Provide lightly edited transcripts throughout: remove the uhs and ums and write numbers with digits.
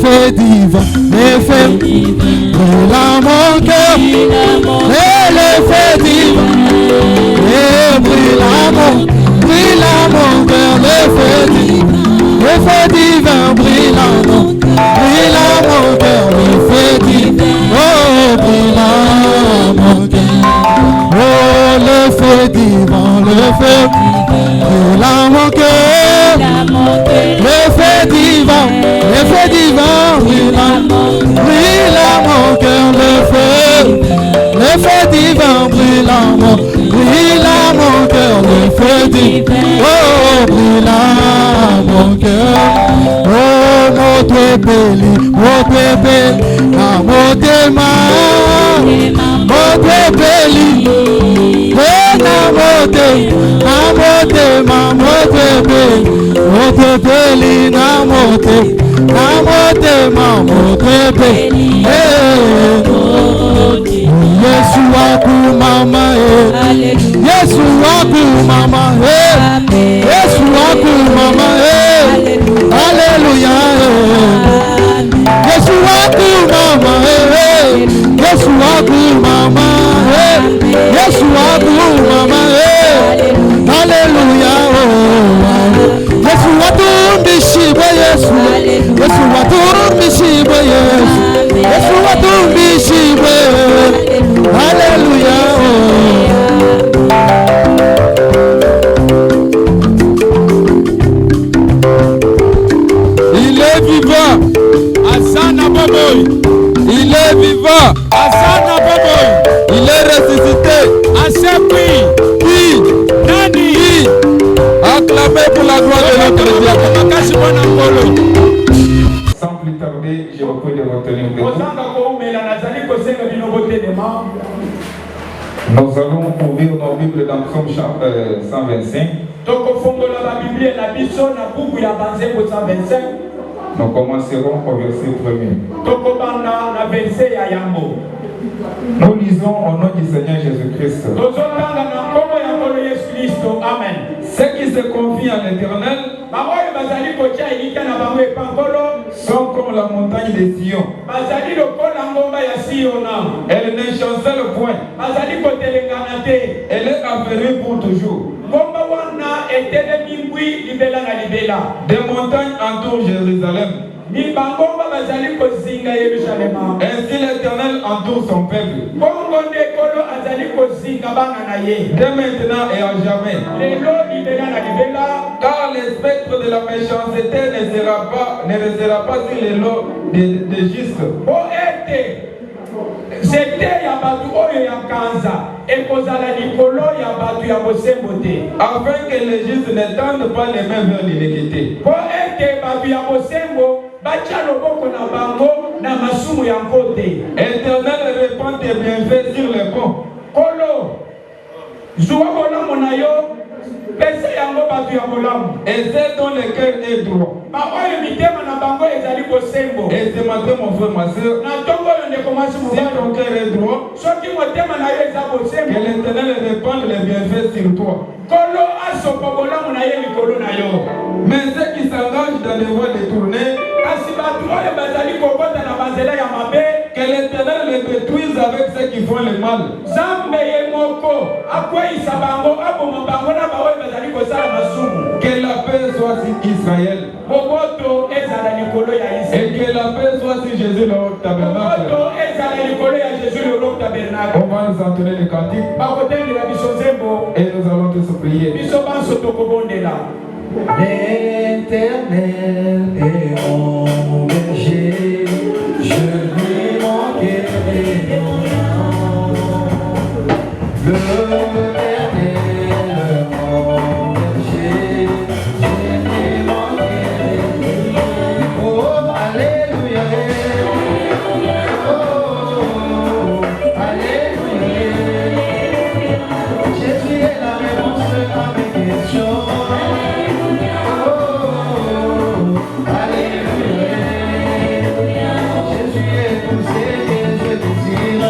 l'effet divin, l'effet brûle à mon cœur, et l'effet divin, et brûle à mon cœur, l'effet divin, brûle à mon cœur, l'effet divin, oh, brûle à mon cœur, oh, l'effet divin, brûle à mon cœur, l'effet divin, brûle à mon cœur, l'effet divin, brûle à mon cœur, l'effet divin, oh, brûle à mon cœur, oh, mote beli, na mote ma, mote beli, na mote ma, mote beli, na mote ma, mote beli, Yesu waku mama, Yesu waku mama, Yesu waku mama, Alléluia, Yesu waku mama, Yesu waku mama, Yesu waku mama, Alléluia, Yesu watumbishibe, Yesu watumbishibe, Yesu watumbishibe, Alléluia. Il est vivant, Asana Boboy. Il est vivant, Asana Boboy. Il est ressuscité, Asepui. Qui? Nani? Qui? Acclamez pour la gloire de notre Dieu. Sans plus tarder, je vous prie de retenir debout. Nous allons ouvrir nos Bibles dans Psaume 125. Nous commencerons au verset 1er. Nous lisons au nom du Seigneur Jésus-Christ. Amen. Ceux qui se confient à l'Éternel sont comme la montagne de Sion. Elle ne chancelle point. Elle est affermie pour toujours. Des montagnes entourent Jérusalem. Ainsi l'Éternel entoure son peuple. Dès maintenant et à jamais. Car les spectres de la méchanceté ne sera pas sur les lots des justes. Afin que les justes n'étendent pas les mains vers l'iniquité. Éternel, répand tes bienfaits sur les bons. Et c'est dont le cœur est droit. Et ce matin, mon frère, ma soeur, si ton cœur est droit, que l'Éternel répande les bienfaits sur toi. Mais ceux qui s'engagent dans les voies détournées, que l'Éternel les détruise avec ceux qui font le mal. Que la paix soit sur Israël. Et que la paix soit sur Jésus le tabernacle. On va nous entonner les cantiques. Et nous allons tous prier. L'Éternel est mon berger, je lui manquerai rien. L'Éternel est mon berger, je lui manquerai rien. Oh, alléluia. Oh, alléluia. Jésus est la réponse à mes questions. Jésus est tout ce que je désire.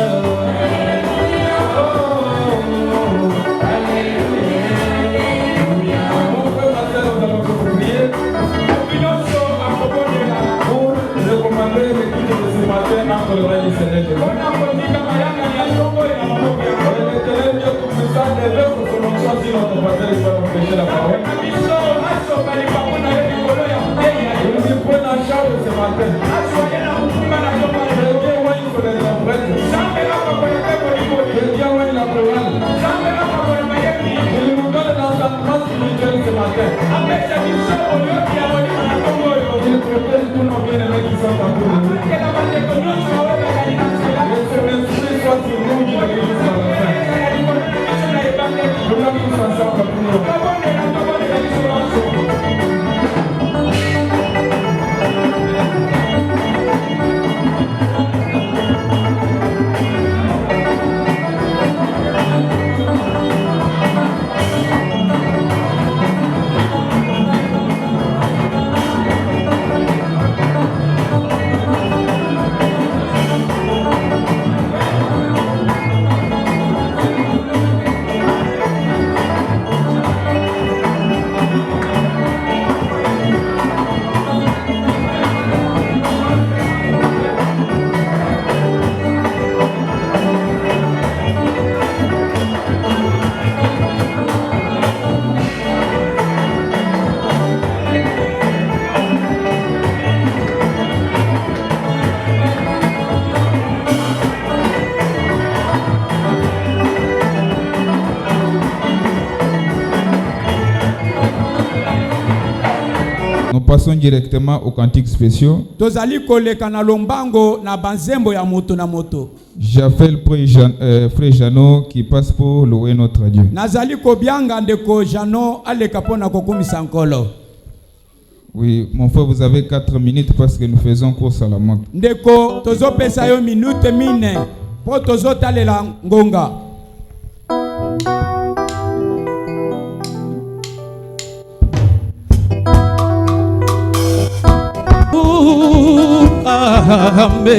passons directement aux cantiques spéciaux. Tozali koleka na lombango na banzembo ya moto na moto. J'appelle Frère Jeannot qui passe pour louer notre Dieu. Nazali kobianga ndeko Jano aleka pona kokumisa nkolo. Oui, mon frère, vous avez 4 minutes parce que nous faisons course à la montre. Ndeko tozo pesa yo minute mine po tozo talela ngonga. Amen.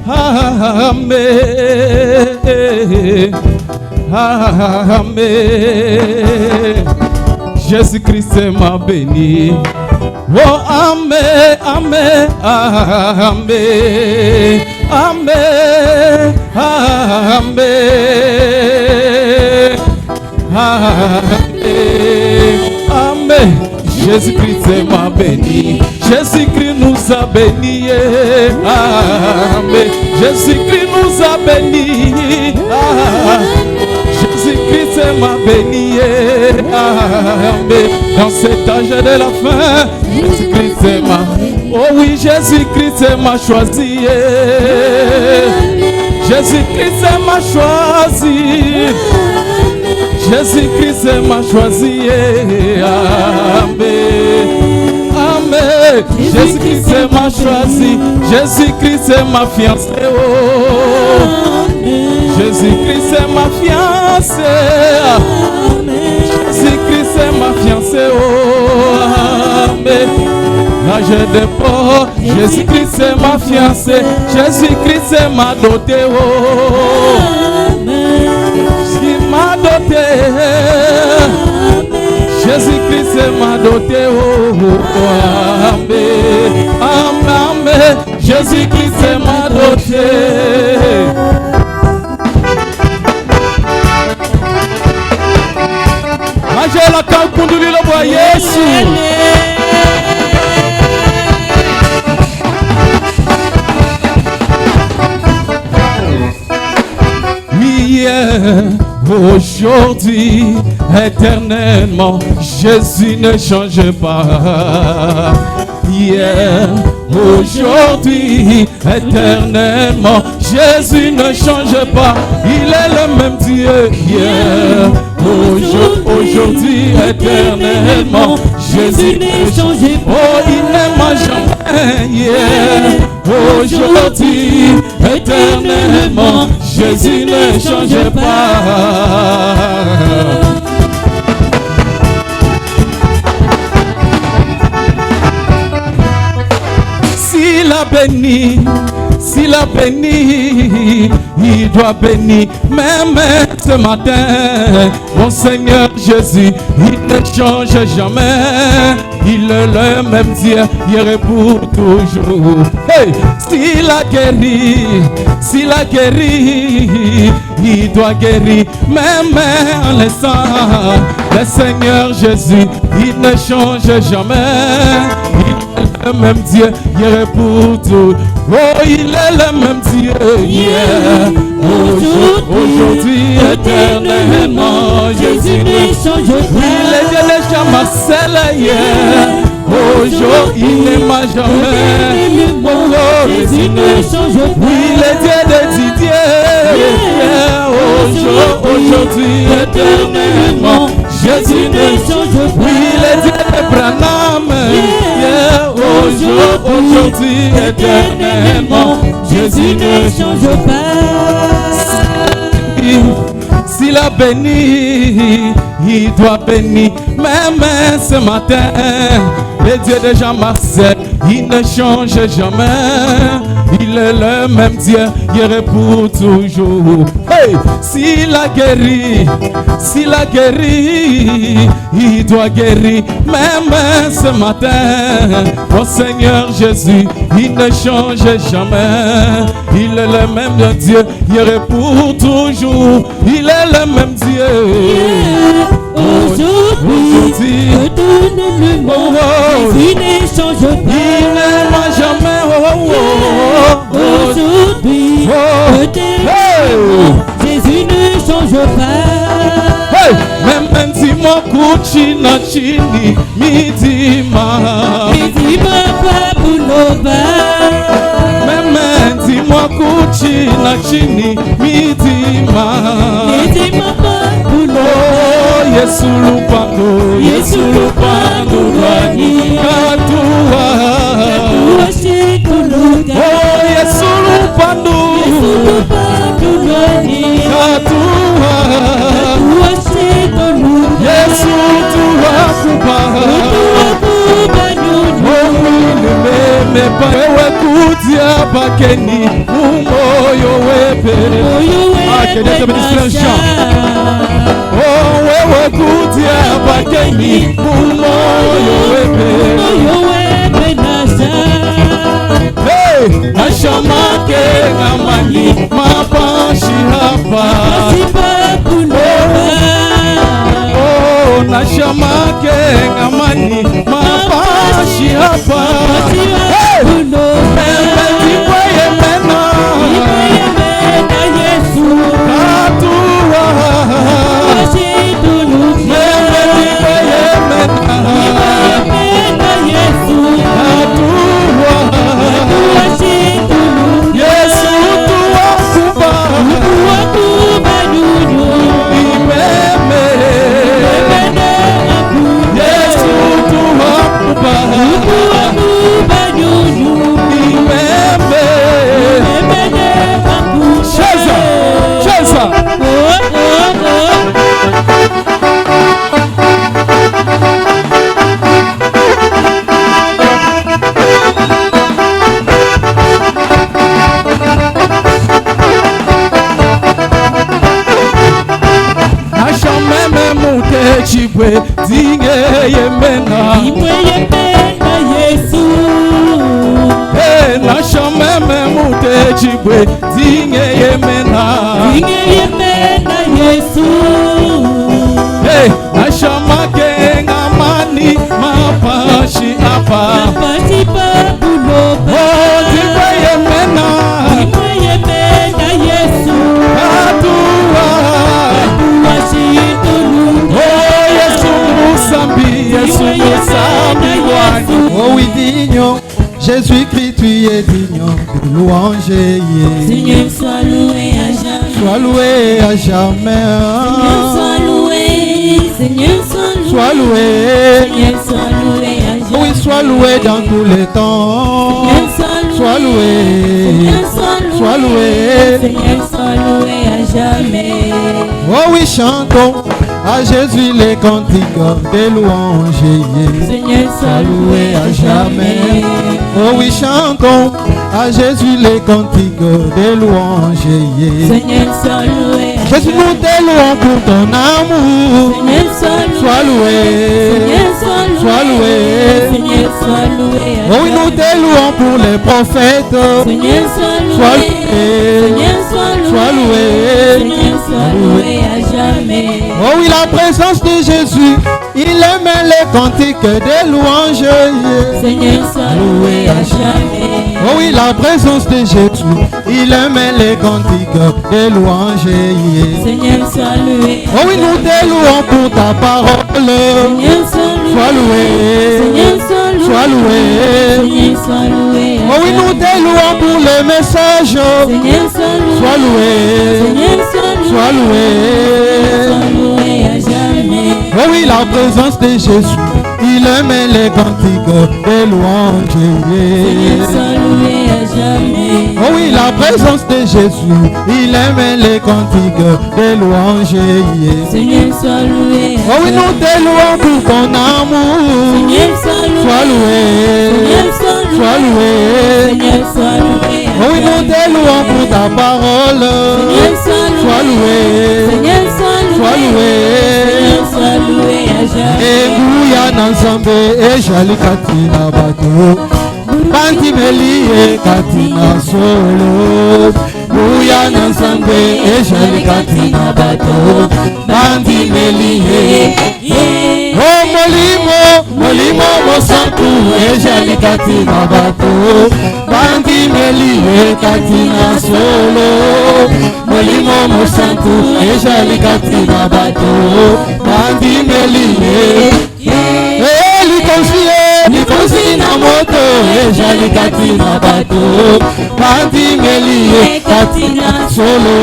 Amen. Amen. Jésus-Christ m'a béni. Oh, amen, amen, amen, amen, amen, amen, amen. Jésus-Christ m'a béni. Jésus-Christ nous a bénis. Amen. Jésus-Christ nous a bénis. Jésus-Christ m'a béni. Amen. Dans cet âge de la fin, Jésus-Christ m'a. Oh oui, Jésus-Christ m'a choisi. Jésus-Christ m'a choisi. Jésus-Christ m'a choisi. Amen. Amen. Jésus-Christ m'a choisi. Jésus-Christ m'a fiancé. Oh. Jésus-Christ m'a fiancé. Jésus-Christ m'a fiancé. Oh. Amen. L'âge de port, Jésus-Christ m'a fiancé. Jésus-Christ m'a doté. Oh. M'a doté, Jésus-Christ m'a doté, oh, amen, amen, Jésus-Christ m'a doté. Angela Kankunduli le bois Jésus. Aujourd'hui, éternellement, Jésus ne change pas. Hier, aujourd'hui, éternellement, Jésus ne change pas. Il est le même Dieu. Hier, aujourd'hui, éternellement, Jésus ne change pas. Oh, il n'aime jamais. Hier, aujourd'hui, éternellement, Jésus ne change pas. S'il a béni, il doit bénir. Même ce matin, mon Seigneur Jésus, il ne change jamais. Il est le même Dieu, hier et pour toujours. Hey! S'il a guéri, il doit guérir. Même en laissant le Seigneur Jésus, il ne change jamais. Il est le même Dieu, hier et pour tout. Oh, il est le même Dieu, yeah. Aujourd'hui, éternellement, Jésus ne change pas. Il est Dieu de Jean-Marcel, yeah. Aujourd'hui, il n'aima jamais. Oh, Jésus ne change pas. Il est Dieu de Didier, yeah. Aujourd'hui, éternellement, Jésus ne change pas. Il est Dieu de Branham, yeah. Aujourd'hui, éternellement, Jésus ne change pas. S'il a béni, il doit bénir. Même ce matin, le Dieu de Jean-Marcel, il ne change jamais. Il est le même Dieu, hier et pour toujours. Hey! S'il a guéri, il doit guérir. Même ce matin, mon Seigneur Jésus, il ne change jamais. Il est le même Dieu, hier et pour toujours. Il est le même Dieu. Aujourd'hui, Jésus ne change pas. Il n'aima jamais. Aujourd'hui, Jésus ne change pas. Hey! Même si mon cou, kuchina chini mitima pabuloba meme dis-moi kuchina chini mitima pabuloba Yesu lupando lwani katua Yesu lupando lwani katua Yesu tuwakuba wewe kutia bakeni umoyo wepere oh wewe kutia bakeni umoyo wepere hey nashamake ngamani mapashi hapa oh nashamake ngamani mapashi hapa hey meme mena Yesu katua chibwe zinge yemena Yesu hey nashameme mute chibwe zinge yemena Yesu hey nashamake ngamani mapashi apa mapashi pabuloba oh chibwe yemena Yesu katua Yesu musambi wani oh oui digne Jésus-Christ tu es digne de louanger Seigneur sois loué à jamais sois loué à jamais sois loué Seigneur sois loué Seigneur sois loué à jamais oui sois loué dans tous les temps sois loué sois loué Seigneur sois loué à jamais oh oui chantons à Jésus les cantiques des louanges Seigneur sois loué à jamais oh oui chantons à Jésus les cantiques des louanges Seigneur sois loué à Jésus nous te louons pour ton amour Seigneur sois loué sois loué Seigneur sois loué à oh oui nous te louons pour les prophètes Seigneur sois loué sois loué Seigneur sois loué à jamais oh oui la présence de Jésus il aime les cantiques des louanges Seigneur sois loué à jamais oh oui la présence de Jésus il aime les cantiques des louanges Seigneur sois loué oh oui nous te louons pour ta parole Seigneur sois loué sois loué Seigneur sois loué oh oui nous te louons pour le message Seigneur sois loué sois loué à jamais oh oui la présence de Jésus il aime les cantiques des louanges Seigneur sois loué à jamais oh oui la présence de Jésus il aime les cantiques des louanges Seigneur sois loué à oh oui nous te louons pour ton amour Seigneur sois loué sois loué Seigneur sois loué oh oui nous te louons pour ta parole sois loué Seigneur sois loué à jamais ebuya na nzambe ezali kati na bato bandimeli ye kati na solo buya na nzambe ezali kati na bato bandimeli ye o molimo mosantu ezali kati na bato bandimeli ye kati na solo molimo mosantu ezali kati na bato bandimeli likonzi na moto ezali kati na bato bandimeli kati na solo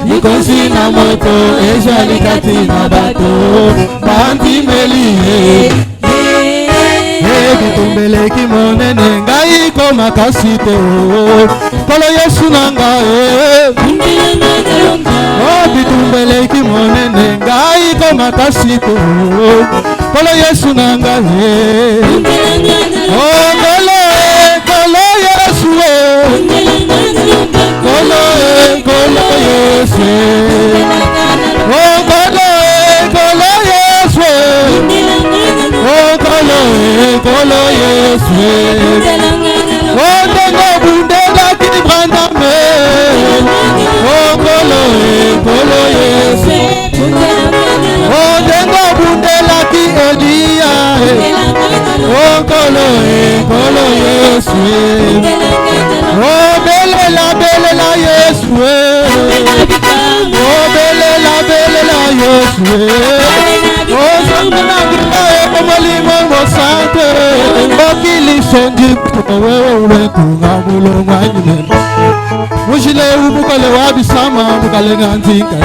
likonzi na moto ezali kati na bato bandimeli bitumbeleki monene ngai komakasi te kolo Yesu na ngai bitumbeleki monene ngai komakasi te kolo Yesu na ngai kolo Yesu kolo Yesu kolo Yesu Ondengo bundela kini brandame kolo Yesu Ondengo bundela ki Elia kolo Yesu belela Yesu belela Yesu molimo mosante okilisondi wewe ulekunga mulongo anyime mushile ubukale wabisama bukale nganzinga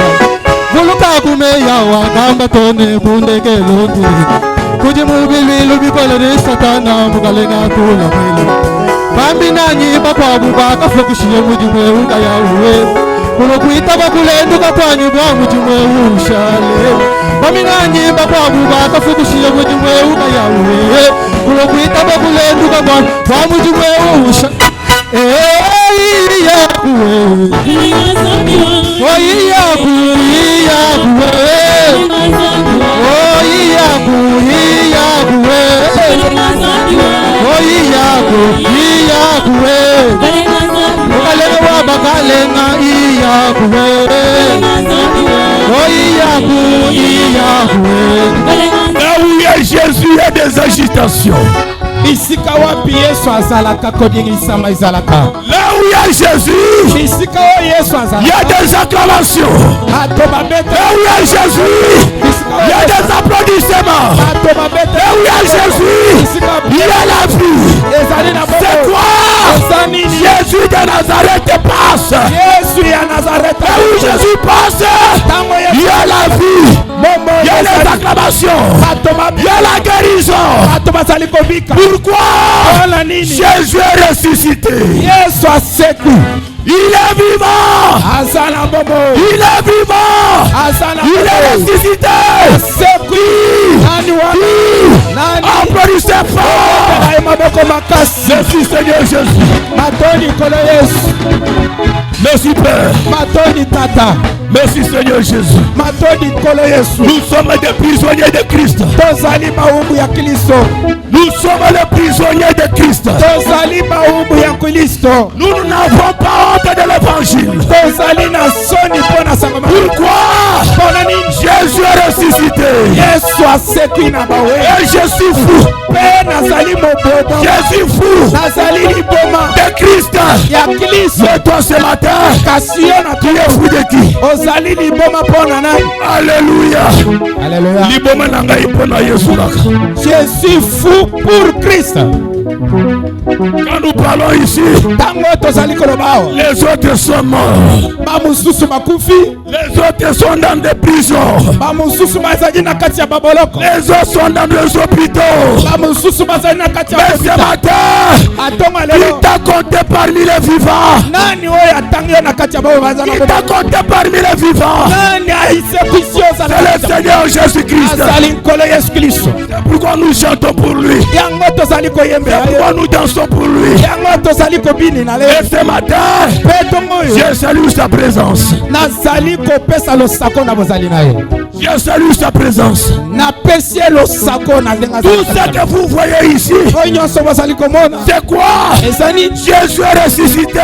buluka kumeya wakamba tone bundeke londu kuji mubilwilu bikole ni satana bukale ngakula mwilo bambi nanyi papa bubaka fokushiye mujimwe ukaya uwe kulokuita bakulendu katwanyi bwa mujimwe ushale baminanyi bakwa bubaka fukushiye mujimwe ukayawe kulokuita bakulendu katwanyi bwa mujimwe ushale Là où il y a Jésus, il y a des agitations. Bisika wapi Yesu azalaka kodingisama izalaka. Là où il y a Jésus, bisika o Yesu azalaka, il y a des acclamations. Là où il y a Jésus, il y a des applaudissements. Là où il y a Jésus, il y a la vie. C'est quoi? Jésus de Nazareth passe. Là où Jésus passe, il y a la vie. Il y a les acclamations. Il y a la guérison. Pourquoi? Jésus est ressuscité. Il est vivant. Il est vivant. Il est ressuscité. Applaudissez fort. Merci Seigneur Jésus. Merci Père. Merci Seigneur Jésus. Nous sommes des prisonniers de Christ. Nous sommes les prisonniers de Christ. Nous n'avons pas honte de l'évangile. Pourquoi? Jésus est ressuscité. Et je suis fou. Je suis fou de Christ. Mais toi ce matin, tu es fou de qui? Alléluia. Je suis fou pour Christ. Quand nous parlons ici, les autres sont morts. Les autres sont dans des prisons. Les autres sont dans des hôpitaux. Mais ce matin, il t'a compté parmi les vivants. Il t'a compté parmi les vivants. C'est le Seigneur Jésus-Christ. C'est pourquoi nous chantons pour lui. C'est pourquoi nous dansons pour lui. Et ce matin, je salue sa présence. Je salue sa présence. Tout ce que vous voyez ici, c'est quoi? Jésus est ressuscité.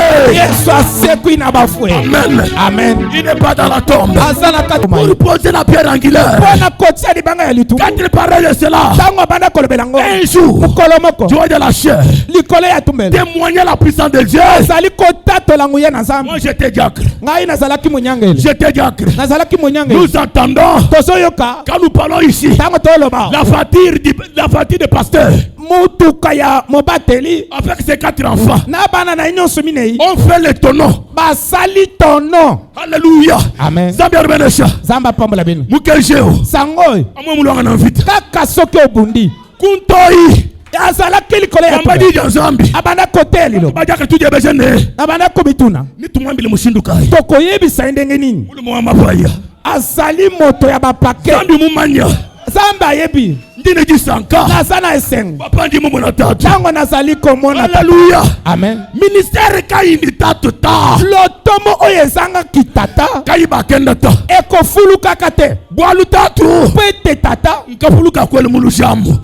bafui na bafue. Amen. Amen. Il n'est pas dans la tombe. Aza na kati Pour lui poser la pierre angulaire. mpona kotia libanga ya litumbu. Quand il parlait de cela, Ntango abanda kolobela ngo. un jour, Mokolo moko. tu vois de la chair, Likolo ya tumbelo. témoigner la puissance de Dieu. Azali kotatola nguya na Nzambe. Moi j'étais diacre. Ngai nazalaki monyangeli. J'étais diacre. Nazalaki monyangeli. Nous entendons, Tozoyoka. quand nous parlons ici, Ntango toloba. la fatigue de pasteur. Mutuka ya mobateli. Avec ses 4 enfants, Na bana na nyonso minei. on fait le tonneau. Basali tono. Alléluia. Amen. Zambia rebenesha. Zamba pambola bino. Mukejeo. Sangoy. Amwe mulwanga na vite. Kaka soki obundi. Kuntoi. Azalaki likolo ya Ambadi ya Zambi. abanda koteli lo. Bajaka tuje bejene. Abanda komituna. Ni tumwambile mushindukai. Tokoyebisa ndenge nini. Mulu mwamba faya. Azali moto ya bapake. Zambi mumanya. Zamba ayebi. Ndine jisanka. Naza na esengo. Papa ndi mumu na tatu. Tango nazali komona. Alléluia. Amen. Ministère kaindi tatu ta. Lotomo oyo ezanga kitata. Kayiba kenda ta. Ekofuluka kate. Bwalu tatu. Pete tata. Nkafuluka kwele mulu shamu.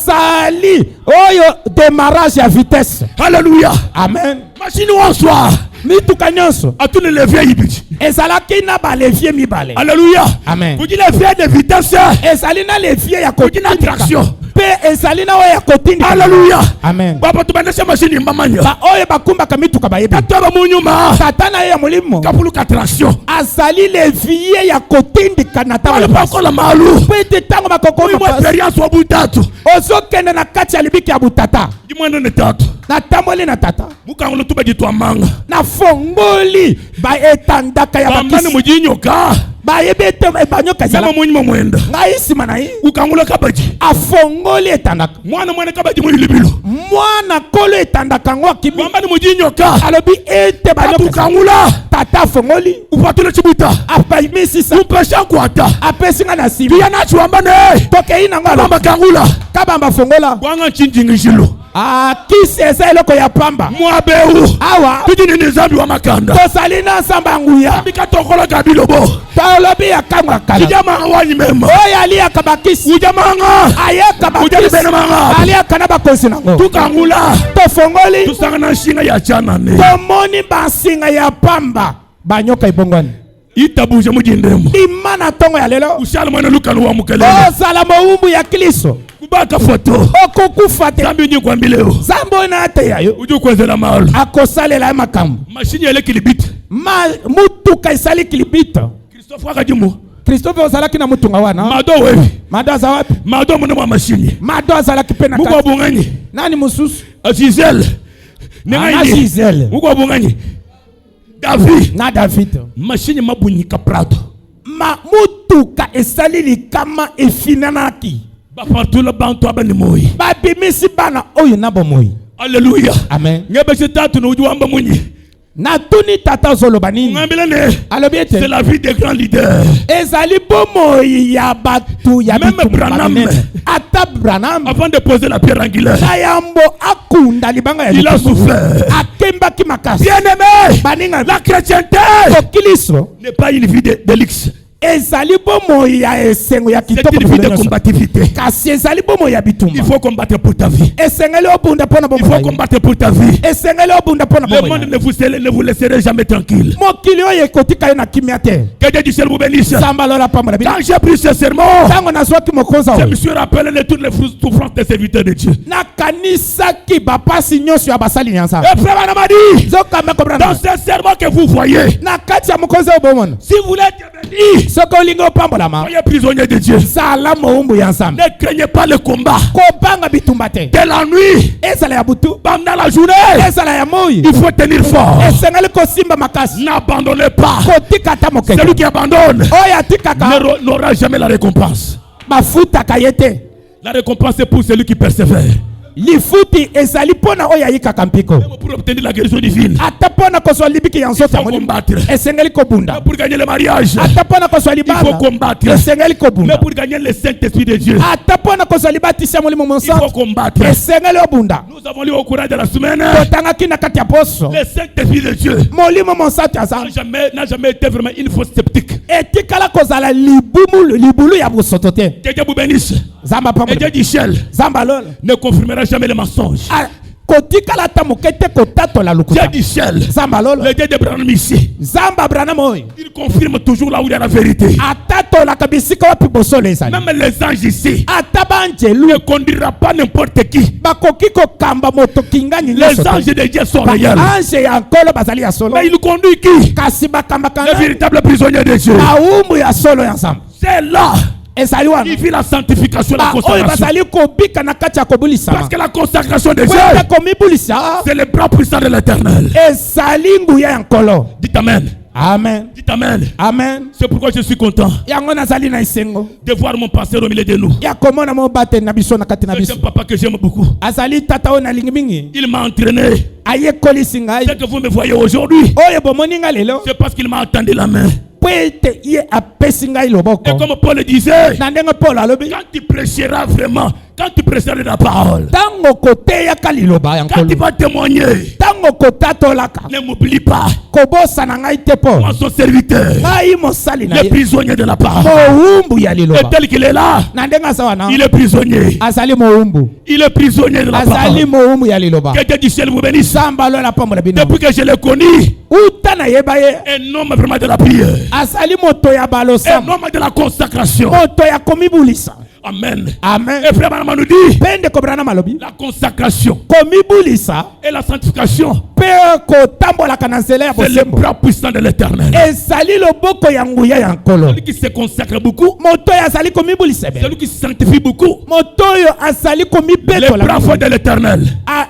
Azali oyo démarrage ya vitesse. Alléluia. Amen. Machine wonswa. Mituka nyonso. Atune levier ibiti. Ezalaki na balevier mibale. Alléluia. Amen. Kujile levier de vitesse. Ezali na levier ya Kujina traction. pe ezali na oyo ya kotindika. Alléluia. Amen. Baba tubandesha machine mbamanya. Ba oyo bakumbaka mituka bayebi. Tatoba munyuma. Tata na ye ya molimo. Kapuluka traction. Azali levier ya kotindika na Wale taba. pakola malu. Pete tango bakoko Mwa experience wa butatu. ozokende na kati ya libiki ya butata. Dimwendo ne tatu. Natamboli na tata. Mukangulo tuba jitwa manga. Na fongoli ba etandaka ya Bambani bakisi. mujinyoka. Ba yebete banyoka Sama zala. munyuma mwenda. Ngai sima na yi. Ukangulo kabaji. Afongoli etandaka. Mwana kabaji mwilibilo. Mwana kolo etandaka ngo akimi. Bambani mujinyoka. Alobi ete banyoka. Tukangula. Tata fongoli. Upatule chibuta. Apa misisa. Upesha kwata. Apesinga na sima. Tuya nachi wambane. Toke ina ngo Bamba kangula. kabamba fongola. Wanga chinjingishilo. Kisi eza eloko ya pamba. Mwabeu. Awa. Tujini ni zambi wa makanda. Tosali na samba nguya. Bika tokola kabilobo. Tolobi ya kangwa kala. Kijama wanyi mema. Oya ali ya kabakisi. Ujamanga. Ayeka bakisi. Ujali manga. Ali ya kanaba kosi nango. Tukangula. Tofongoli. Tusangana shinga ya chana ne. Tomoni basinga ya pamba. Banyoka ibongoni. Itabuje mujindemo. Imana tongo ya lelo. Ushala mwana lukanu wa mukelele. Ozala moumbu ya Kristo. Kubaka foto. Okokufate. Zambi nyi kwa mbileo. Zambo na ate yayo. Uju kwezela maalo. Akosalela ya makambu. Mashini yele kilibiti. Mutuka isali kilibita. Christophe wakajimu. Christophe ozalaki na mutunga wana. Mado wewe. Mado aza wapi? Mado mwana wa mashini. Mado azalaki pe na Muko kati. bunganyi. Nani mususu? Giselle. Ana Giselle. Muko bunganyi. David. Na David. Mashini mabunyika Prado. Mutuka esali likama efinanaki. Bafatula bantu abani moi. Babimisi bana oyo na bomoi. Alléluia. Amen. Ngebe setatu no ujuamba munyi. Natuni tata zoloba nini? Ngambilane. Alobi ete. C'est la vie des grands leaders. Ezali bomoi ya batu ya Même bitumba Branham. banene. Ata Branham. Avant de poser la pierre angulaire. Kayambo akunda libanga ya Il a bitumba. souffert. Akembaki makasi. Bien-aimé. Baninga. La chrétienté Kokiliso. n'est pas une vie de luxe. Ezali bomoi ya esengo ya C'est kitoko. une vie de combativité. Kasi ezali bomoi ya bitumba. Il faut combattre pour ta vie. Esengeli obunda pona Il faut bomoi. combattre pour ta vie. Esengeli obunda pona Le bomoi. monde ne vous laisserez jamais tranquille. Mokili oyo ekotika yo na kimia te. Que Dieu du ciel vous bénisse. Samba lola pambola bino. Quand j'ai pris ce sermon, Tango nazwaki mokonza je oyo. me suis rappelé de toutes les souffrances des serviteurs de Dieu. Nakanisaki bapasi nyonso ya basali nyanza. Et frère Anamadi, Zokamba dans comprendre. ce serment que vous voyez, Na kati ya mokonza oyo bomona. si vous voulez être béni, Soko olingi opambolama. soyez prisonnier de Dieu. Sala moumbu ya nzambe. Ne craignez pas le combat. Kobanga bitumba te. De la nuit, Ezala ya butu. pendant la journée, Ezala ya moi. il faut tenir fort. Esengeli kosimba makasi. N'abandonnez pas. Kotika ta mokeke. Celui qui abandonne Oyo atikaka. n'aura jamais la récompense. Bafutaka ye te. La récompense est pour celui qui persévère. Lifuti ezali pona oyo ayikaka mpiko. Pour obtenir la guérison divine, Ata pona kozwa libiki ya nzoto il faut combattre. esengeli kobunda. Pour gagner le mariage, Ata pona kozwa il libala faut combattre. esengeli Mais kobunda. pour gagner le Saint-Esprit de Dieu, Ata pona kozwa libatisi ya molimo il faut monsanto combattre. esengeli obunda. Nous avons lu au courant de la semaine, Totangaki na kati ya poso le Saint-Esprit de Dieu molimo monsanto ya nzambe n'a jamais été vraiment une fausse sceptique. etikala kozala libulu ya bosoto te. Que Dieu vous bénisse. Zamba Et Dieu pambola. du ciel Zamba lola. ne confirmera jamais les mensonges. kotikala ta mokete kotato la Dieu lukuta d'Ichel, zamba lolo le Dieu de Branham ici, zamba Branham oyo il confirme toujours là où il y a la vérité. atato la kabisika wapi bosolo ezali Même les anges ici ata banjelu ne conduira pas n'importe qui. bakoki kokamba moto kingani Les anges de Dieu sont réels. ange ya nkolo bazali ya solo Mais il conduit qui? kasi bakambaka Le véritable prisonnier de Dieu. bawumbu ya solo ya nzambe C'est là ezali wana qu'il vit la sanctification, la oyo consacration. bazali kobika na kati ya kobulisama Parce que la consacration de Dieu, kwete komibulisa c'est le bras puissant de l'éternel. ezali nguya ya nkolo Dites amen. amen Dites amen. amen C'est pourquoi je suis content yango nazali na esengo de voir mon pasteur au milieu de nous. ya komona mobateli na biso na kati na C'est un biso papa que j'aime beaucoup. azali tata oyo nalingi mingi Il m'a entraîné. ayekolisi ngai Ce que vous me voyez aujourd'hui, oyo bomoni ngai lelo c'est parce qu'il m'a tendu la main. po ete ye apesi ngai loboko Et comme Paul disait, na ndenge Paul alobi quand tu prêcheras vraiment, quand tu prêcheras la parole, ntango koteyaka liloba ya quand tu nkolo vas témoigner, ntango kotatolaka ne m'oublie pas, kobosana ngai te po moi son serviteur, ngai mosali na le ye prisonnier de la parole. mowumbu ya Et liloba tel qu'il est là, na ndenge aza wana il est prisonnier. azali mowumbu Il est prisonnier de la azali parole. mowumbu ya liloba Que Dieu du ciel vous bénisse. samba lo na pambola bino Depuis que je l'ai connu, uta na yeba ye un homme vraiment de la prière, azali moto ya un balosamba homme de la consacration. moto ya komibulisa Amen. amen Et frère Branham nous dit, pende kobrana malobi la consacration komibulisa et la sanctification, mpe kotambolaka na nzela ya c'est le bosembo bras puissant de l'éternel. ezali loboko ya nguya ya nkolo Celui qui se consacre beaucoup, moto oyo azali komibulisa ebele celui qui se sanctifie beaucoup, moto oyo azali le komibetola bras fort de l'éternel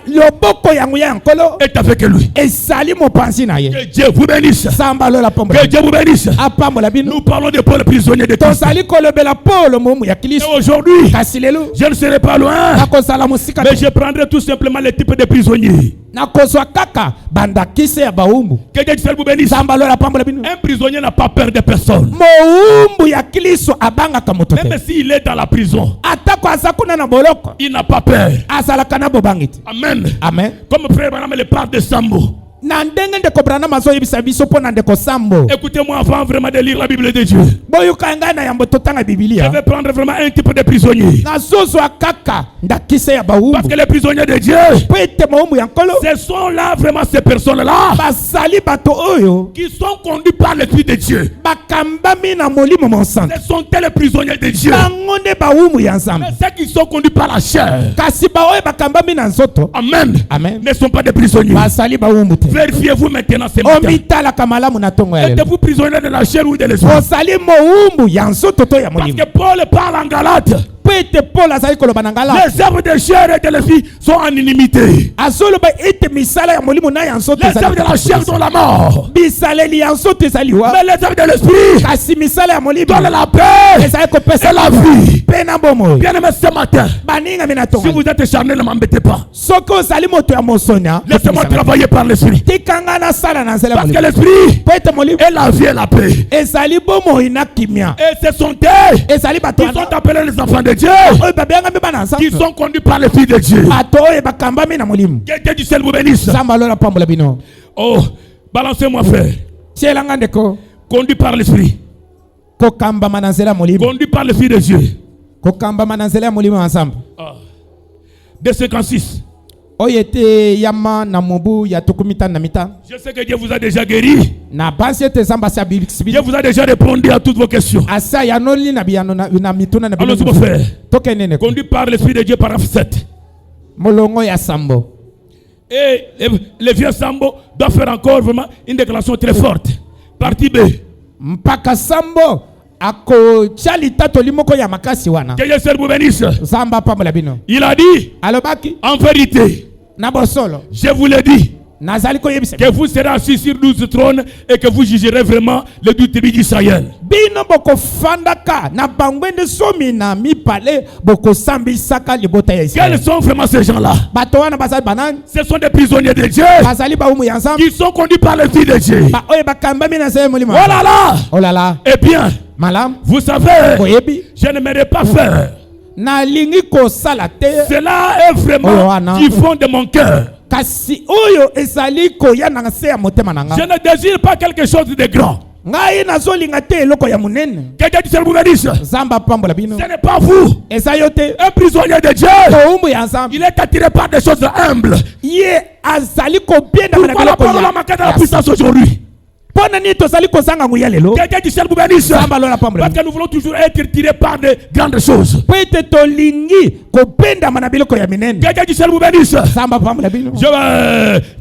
loboko ya nguya ya nkolo est avec lui. ezali mopanzi na ye Que Dieu vous bénisse. samba lola pambola Que Dieu vous bénisse. apambola bino Nous parlons de Paul, prisonnier de Christ. tozali kolobela polo momu ya Et kristo aujourd'hui, kasi lelo je ne serai pas loin, nakozala mosika mais te je prendrai tout simplement le type de prisonnier. nakozwa kaka bandakise ya bawumbu Que Dieu du ciel vous bénisse. samba lola pambola bino Un prisonnier n'a pas peur de personne. mowumbu ya kristo abangaka moto Même te s'il est dans la prison, atako aza kuna na boloko il n'a pas peur. azalaka na bobangi te Amen. amen Comme frère Branham le parle de Sambo. na ndenge ndeko branham azoyebisa biso mpo na ndeko sambo Écoutez-moi avant vraiment de lire la Bible de Dieu. boyoka ngai na yambo totanga Je bibilia vais prendre vraiment un type de prisonnier. nazozwa kaka ndakise ya Parce bawumbu que les prisonniers de Dieu, mpo ete mowumbu ya nkolo ce sont là vraiment ces personnes-là bazali bato oyo qui sont conduits par l'Esprit de Dieu. bakambami na molimo monsanto Ce sont les prisonniers de Dieu. bango nde bawumbu ya nzambe Mais ceux qui sont conduits par la chair, kasi baoyo bakambami na nzoto amen, amen ne sont pas des prisonniers. bazali bawumbu te Vérifiez-vous maintenant ce matin. omitalaka malamu na ntongo ya lelo Êtes-vous prisonnier de la chair ou de l'esprit? ozali mowumbu ya nzoto to ya Parce molimo que Paul parle en Galate. mpo ete paul azali koloba na ngala Les œuvres de chair et de l'esprit sont en inimité. azoloba ete misala ya molimo na ya nzoto Les œuvres de la chair sont la mort. bisaleli ya nzoto ezali wa Mais les œuvres de l'esprit kasi misala ya molimo donnent la paix ezali kopesa et la vie. mpe na bomoi Bien-aimé, ce matin, baningami na si ntongo vous êtes charnel, ne m'embêtez pas. soki ozali moto ya mosonia Laissez-moi travailler par l'esprit. tikanga nasala na nzela ya Parce que molimo l'esprit mpo ete molimo est la vie et la paix. ezali bomoi na kimia Et ce sont eux ezali bato qui sont appelés les enfants de Dieu, oyo babengami bana qui nzambe sont conduits par l'Esprit de Dieu. bato oyo bakambami na molimo Que Dieu du ciel vous bénisse. nzambe alola pambola bino Oh, balancez-moi, frère. tielanga ndeko Conduit par l'Esprit. kokambama na nzela ya molimo Conduit par l'Esprit de Dieu. kokambama na nzela ya molimo ya nzambe De 56. oyo ete yama na mobu ya 15 Je sais que Dieu vous a déjà guéri. na bansi ete nzambe asi Dieu abilikisi vous a déjà répondu à toutes vos questions. asi ayanoli na biyano na mituna na Allons-y, mon frère. tokende ndeko Conduit par l'Esprit de Dieu, paragraphe 7. molongo ya sambo Et le vieux Sambo doit faire encore vraiment une déclaration très forte. Partie B. mpaka sambo akotia litatoli moko ya makasi wana Que Dieu seul vous bénisse. nzambe apambola bino Il a dit, alobaki en vérité, na bosolo je vous le dis, nazali koyebisa que vous serez assis sur 12 trônes et que vous jugerez vraiment les 12 tribus d'Israël. bino bokofandaka na bangwende somi na mibale bokosambisaka libota ya Quels israele sont vraiment ces gens-là? bato wana bazali banani Ce sont des prisonniers de Dieu bazali baumu ya nzambe qui sont conduits par l'Esprit de Dieu. oyo bakambami na nzela ya molimo Oh là là! olala Eh bien, malamu vous savez, boyebi je n'aimerais pas faire. nalingi kosala te Cela est Oh, vraiment Anna. du fond de mon cœur. kasi oyo ezali koya na se ya motema na Je nga ne désire pas quelque chose de grand. ngai nazolinga te eloko ya munene. Quelqu'un du ciel vous bénisse. Zamba pambola bino. Ce n'est pas vous. Eza yo te. Un prisonnier de Dieu. Boumbu ya nzambe. Il est attiré par des choses humbles. Ye azali kobenda na Pourquoi la biloko parole a manqué de la puissance aujourd'hui? Pona ni tozali kozanga nguya lelo. Quelqu'un du ciel vous bénisse. Zamba lola pambola. Parce que nous voulons toujours être tirés par de grandes choses. Pete tolingi kobenda na biloko ya minene. Quelqu'un du ciel vous bénisse. Zamba pambola bino.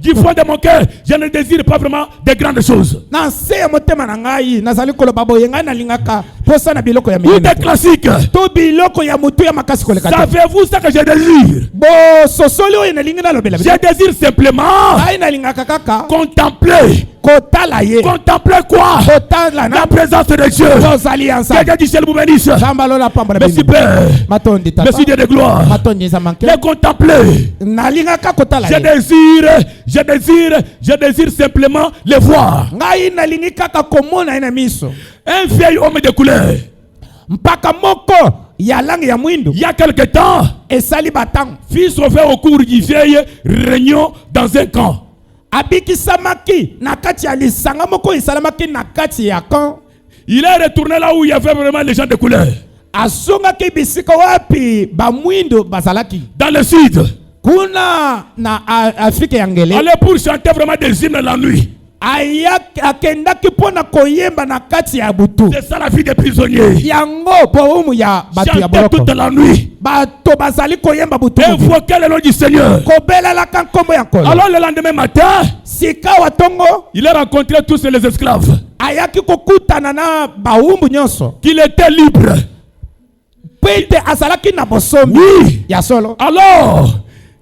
Du fond de mon cœur, je ne désire pas vraiment de grandes choses. Na se ya motema na ngai nazali koloba boye ngai nalingaka posa na biloko ya Tout minene. est classique. To biloko ya mutu ya makasi koleka. Savez-vous ce que je désire? Bo sosoli oyo nalingi na lobela. Je désire simplement Ngai nalingaka kaka contempler. kotala ye. Contempler quoi? Kotala na La présence de Dieu. tozali ensemble. Quelqu'un du ciel vous bénisse. Zamba lola pambola bino. Merci Père. Matondi tata. Merci Dieu de gloire. Matondi za manke. Les contempler. Nalingaka kotala Je ye. désire simplement les voir. Ngai nalingi kaka komona ina miso. Un vieil homme de couleur. Mpaka moko ya langi ya mwindu. Il y a quelque temps, Esali batang. fut sauvé au cours du vieil réunion dans un camp. Abikisamaki na kati ya lisanga moko esalamaki na kati ya kan. Il est retourné là où il y avait vraiment les gens de couleur. Azongaki bisika wapi ba mwindu bazalaki. Dans le sud. Kuna na Afrika ya ngele. Allez pour chanter vraiment des hymnes la nuit. Akendaki pona koyemba na kati ya butu. C'est ça la vie des prisonniers. Yango bohumu ya batu ya Chanter boloko. toute la nuit. Bato bazali koyemba butu. Invoquer le nom du Seigneur. Kobela ka nkombo ya nkolo. Alors le lendemain matin, Sika watongo il a rencontré tous les esclaves. ayaki kokutana na bahumbu nyonso. Qu'il était libre. Pete azalaki na bosombi. Oui. Ya solo. Alors,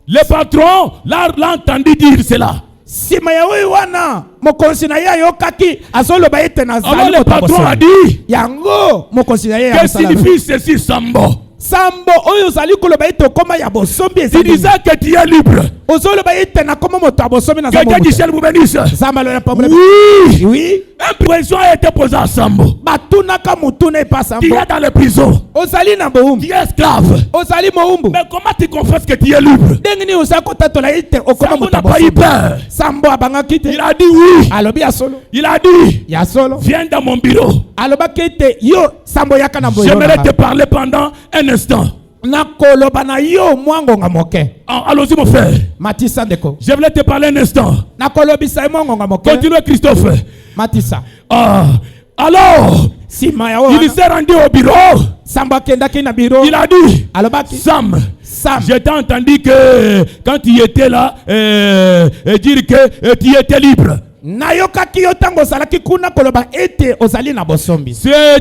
le patron l'a entendu dire cela. Sima ya oyo wana mokonzi na ye ayokaki azoloba ete Alors nazali le patron a dit, yango mokonzi na ye ya que mosala. signifie ceci Sambo? Sambo oyo ozali koloba ete okoma ya bosombi Il ezali. disait que tu es libre. Ozoloba ete nakoma moto ya bosombi na Quelqu'un du ciel vous bénisse. Zamba lola pambola. Oui. Oui. Un pression a été posé à Sambo. Batunaka mutuna epa Sambo. Tu es dans les prisons. Ozali na bohumbu. Tu es esclave. Ozali mohumbu. Mais comment tu confesses que tu es libre? Ndenge ni oza kotatola ete okoma Sambo moto ya n'a pas eu bosombi. peur. Sambo abangaki te. Il a dit oui. Alobi ya solo. Il a dit, Ya solo. viens dans mon bureau. Alobaki ete yo Sambo yaka na boyo. J'aimerais te parler pendant un instant. Na koloba na yo mwangonga moke. Allons-y mon frère. Matisa ndeko. Je voulais te parler un instant. Na kolobisa mwangonga moke. Continue Christophe. Matisa. Alors, Sima ya il wana. s'est rendu au bureau. Sambo akendaki na biro. Il a dit, Alobaki. Sam, Sam. je t'ai entendu que quand tu étais là, dire que tu étais libre. Nayokaki yo tango ozalaki kuna koloba ete ozali na bosombi.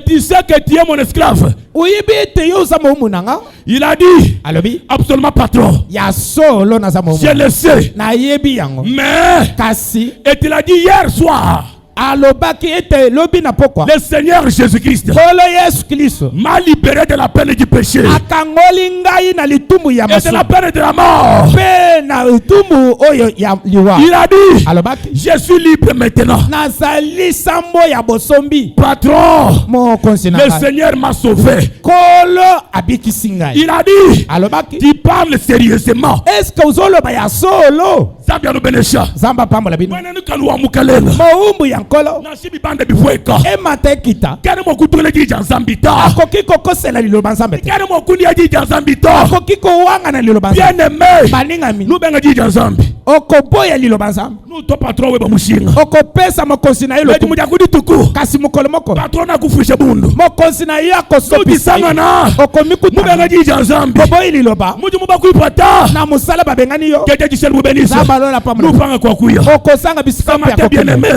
Tu sais que tu es mon esclave. Oyebi ete yo oza mohumu nanga. Il a dit, Alobi. absolument patron. Ya solo naza mohumu. Je le sais. Nayebi yango. Mais, Kasi. et il a dit hier soir, Alobaki ete lobi na pokwa. le Seigneur Jésus-Christ Kolo Yesu Kristo. m'a libéré de la peine du péché Akangoli ngai na litumbu ya et de maso. la peine de la mort. Pe na litumbu oyo ya liwa. Il a dit, Alobaki. je suis libre maintenant. Nazali sambo ya bosombi. Patron, Mo konsi na le ngai. Seigneur m'a sauvé. Kolo abikisi ngai. Il a dit, Alobaki. tu parles sérieusement. Est-ce que ozoloba ya solo? Zabia no benesha. Zamba pambola bino. Mwana nukaluwa mukalela. Mohumbu ya nkolo. Na shibi bande bifweka. Emata ekita. Kene mokutule jija nzambita. Akoki kokosela liloba nzambe te. Kene mokuni ya jija nzambita. Akoki kowanga na liloba nzambe. Bien aimé. Baningami. Nubenga jija nzambi. Okoboya liloba nzambe. Nuto patron weba mushinga. Okopesa mokonzi na ye Leti lokumu. mujakudi tuku. Kasi mokolo moko. Patron na kufrisha bundu. Mokonzi na ye akosopisa Nubisanga na. okomi kutana. Nubenga jija nzambi. Koboyi liloba. Muju mubakuipata. Na musala babengani yo. Kete jishel mubenisa. Zamba lola pambola. Nupanga kwa kuya. Okosanga bisika Ce matin bien aimé.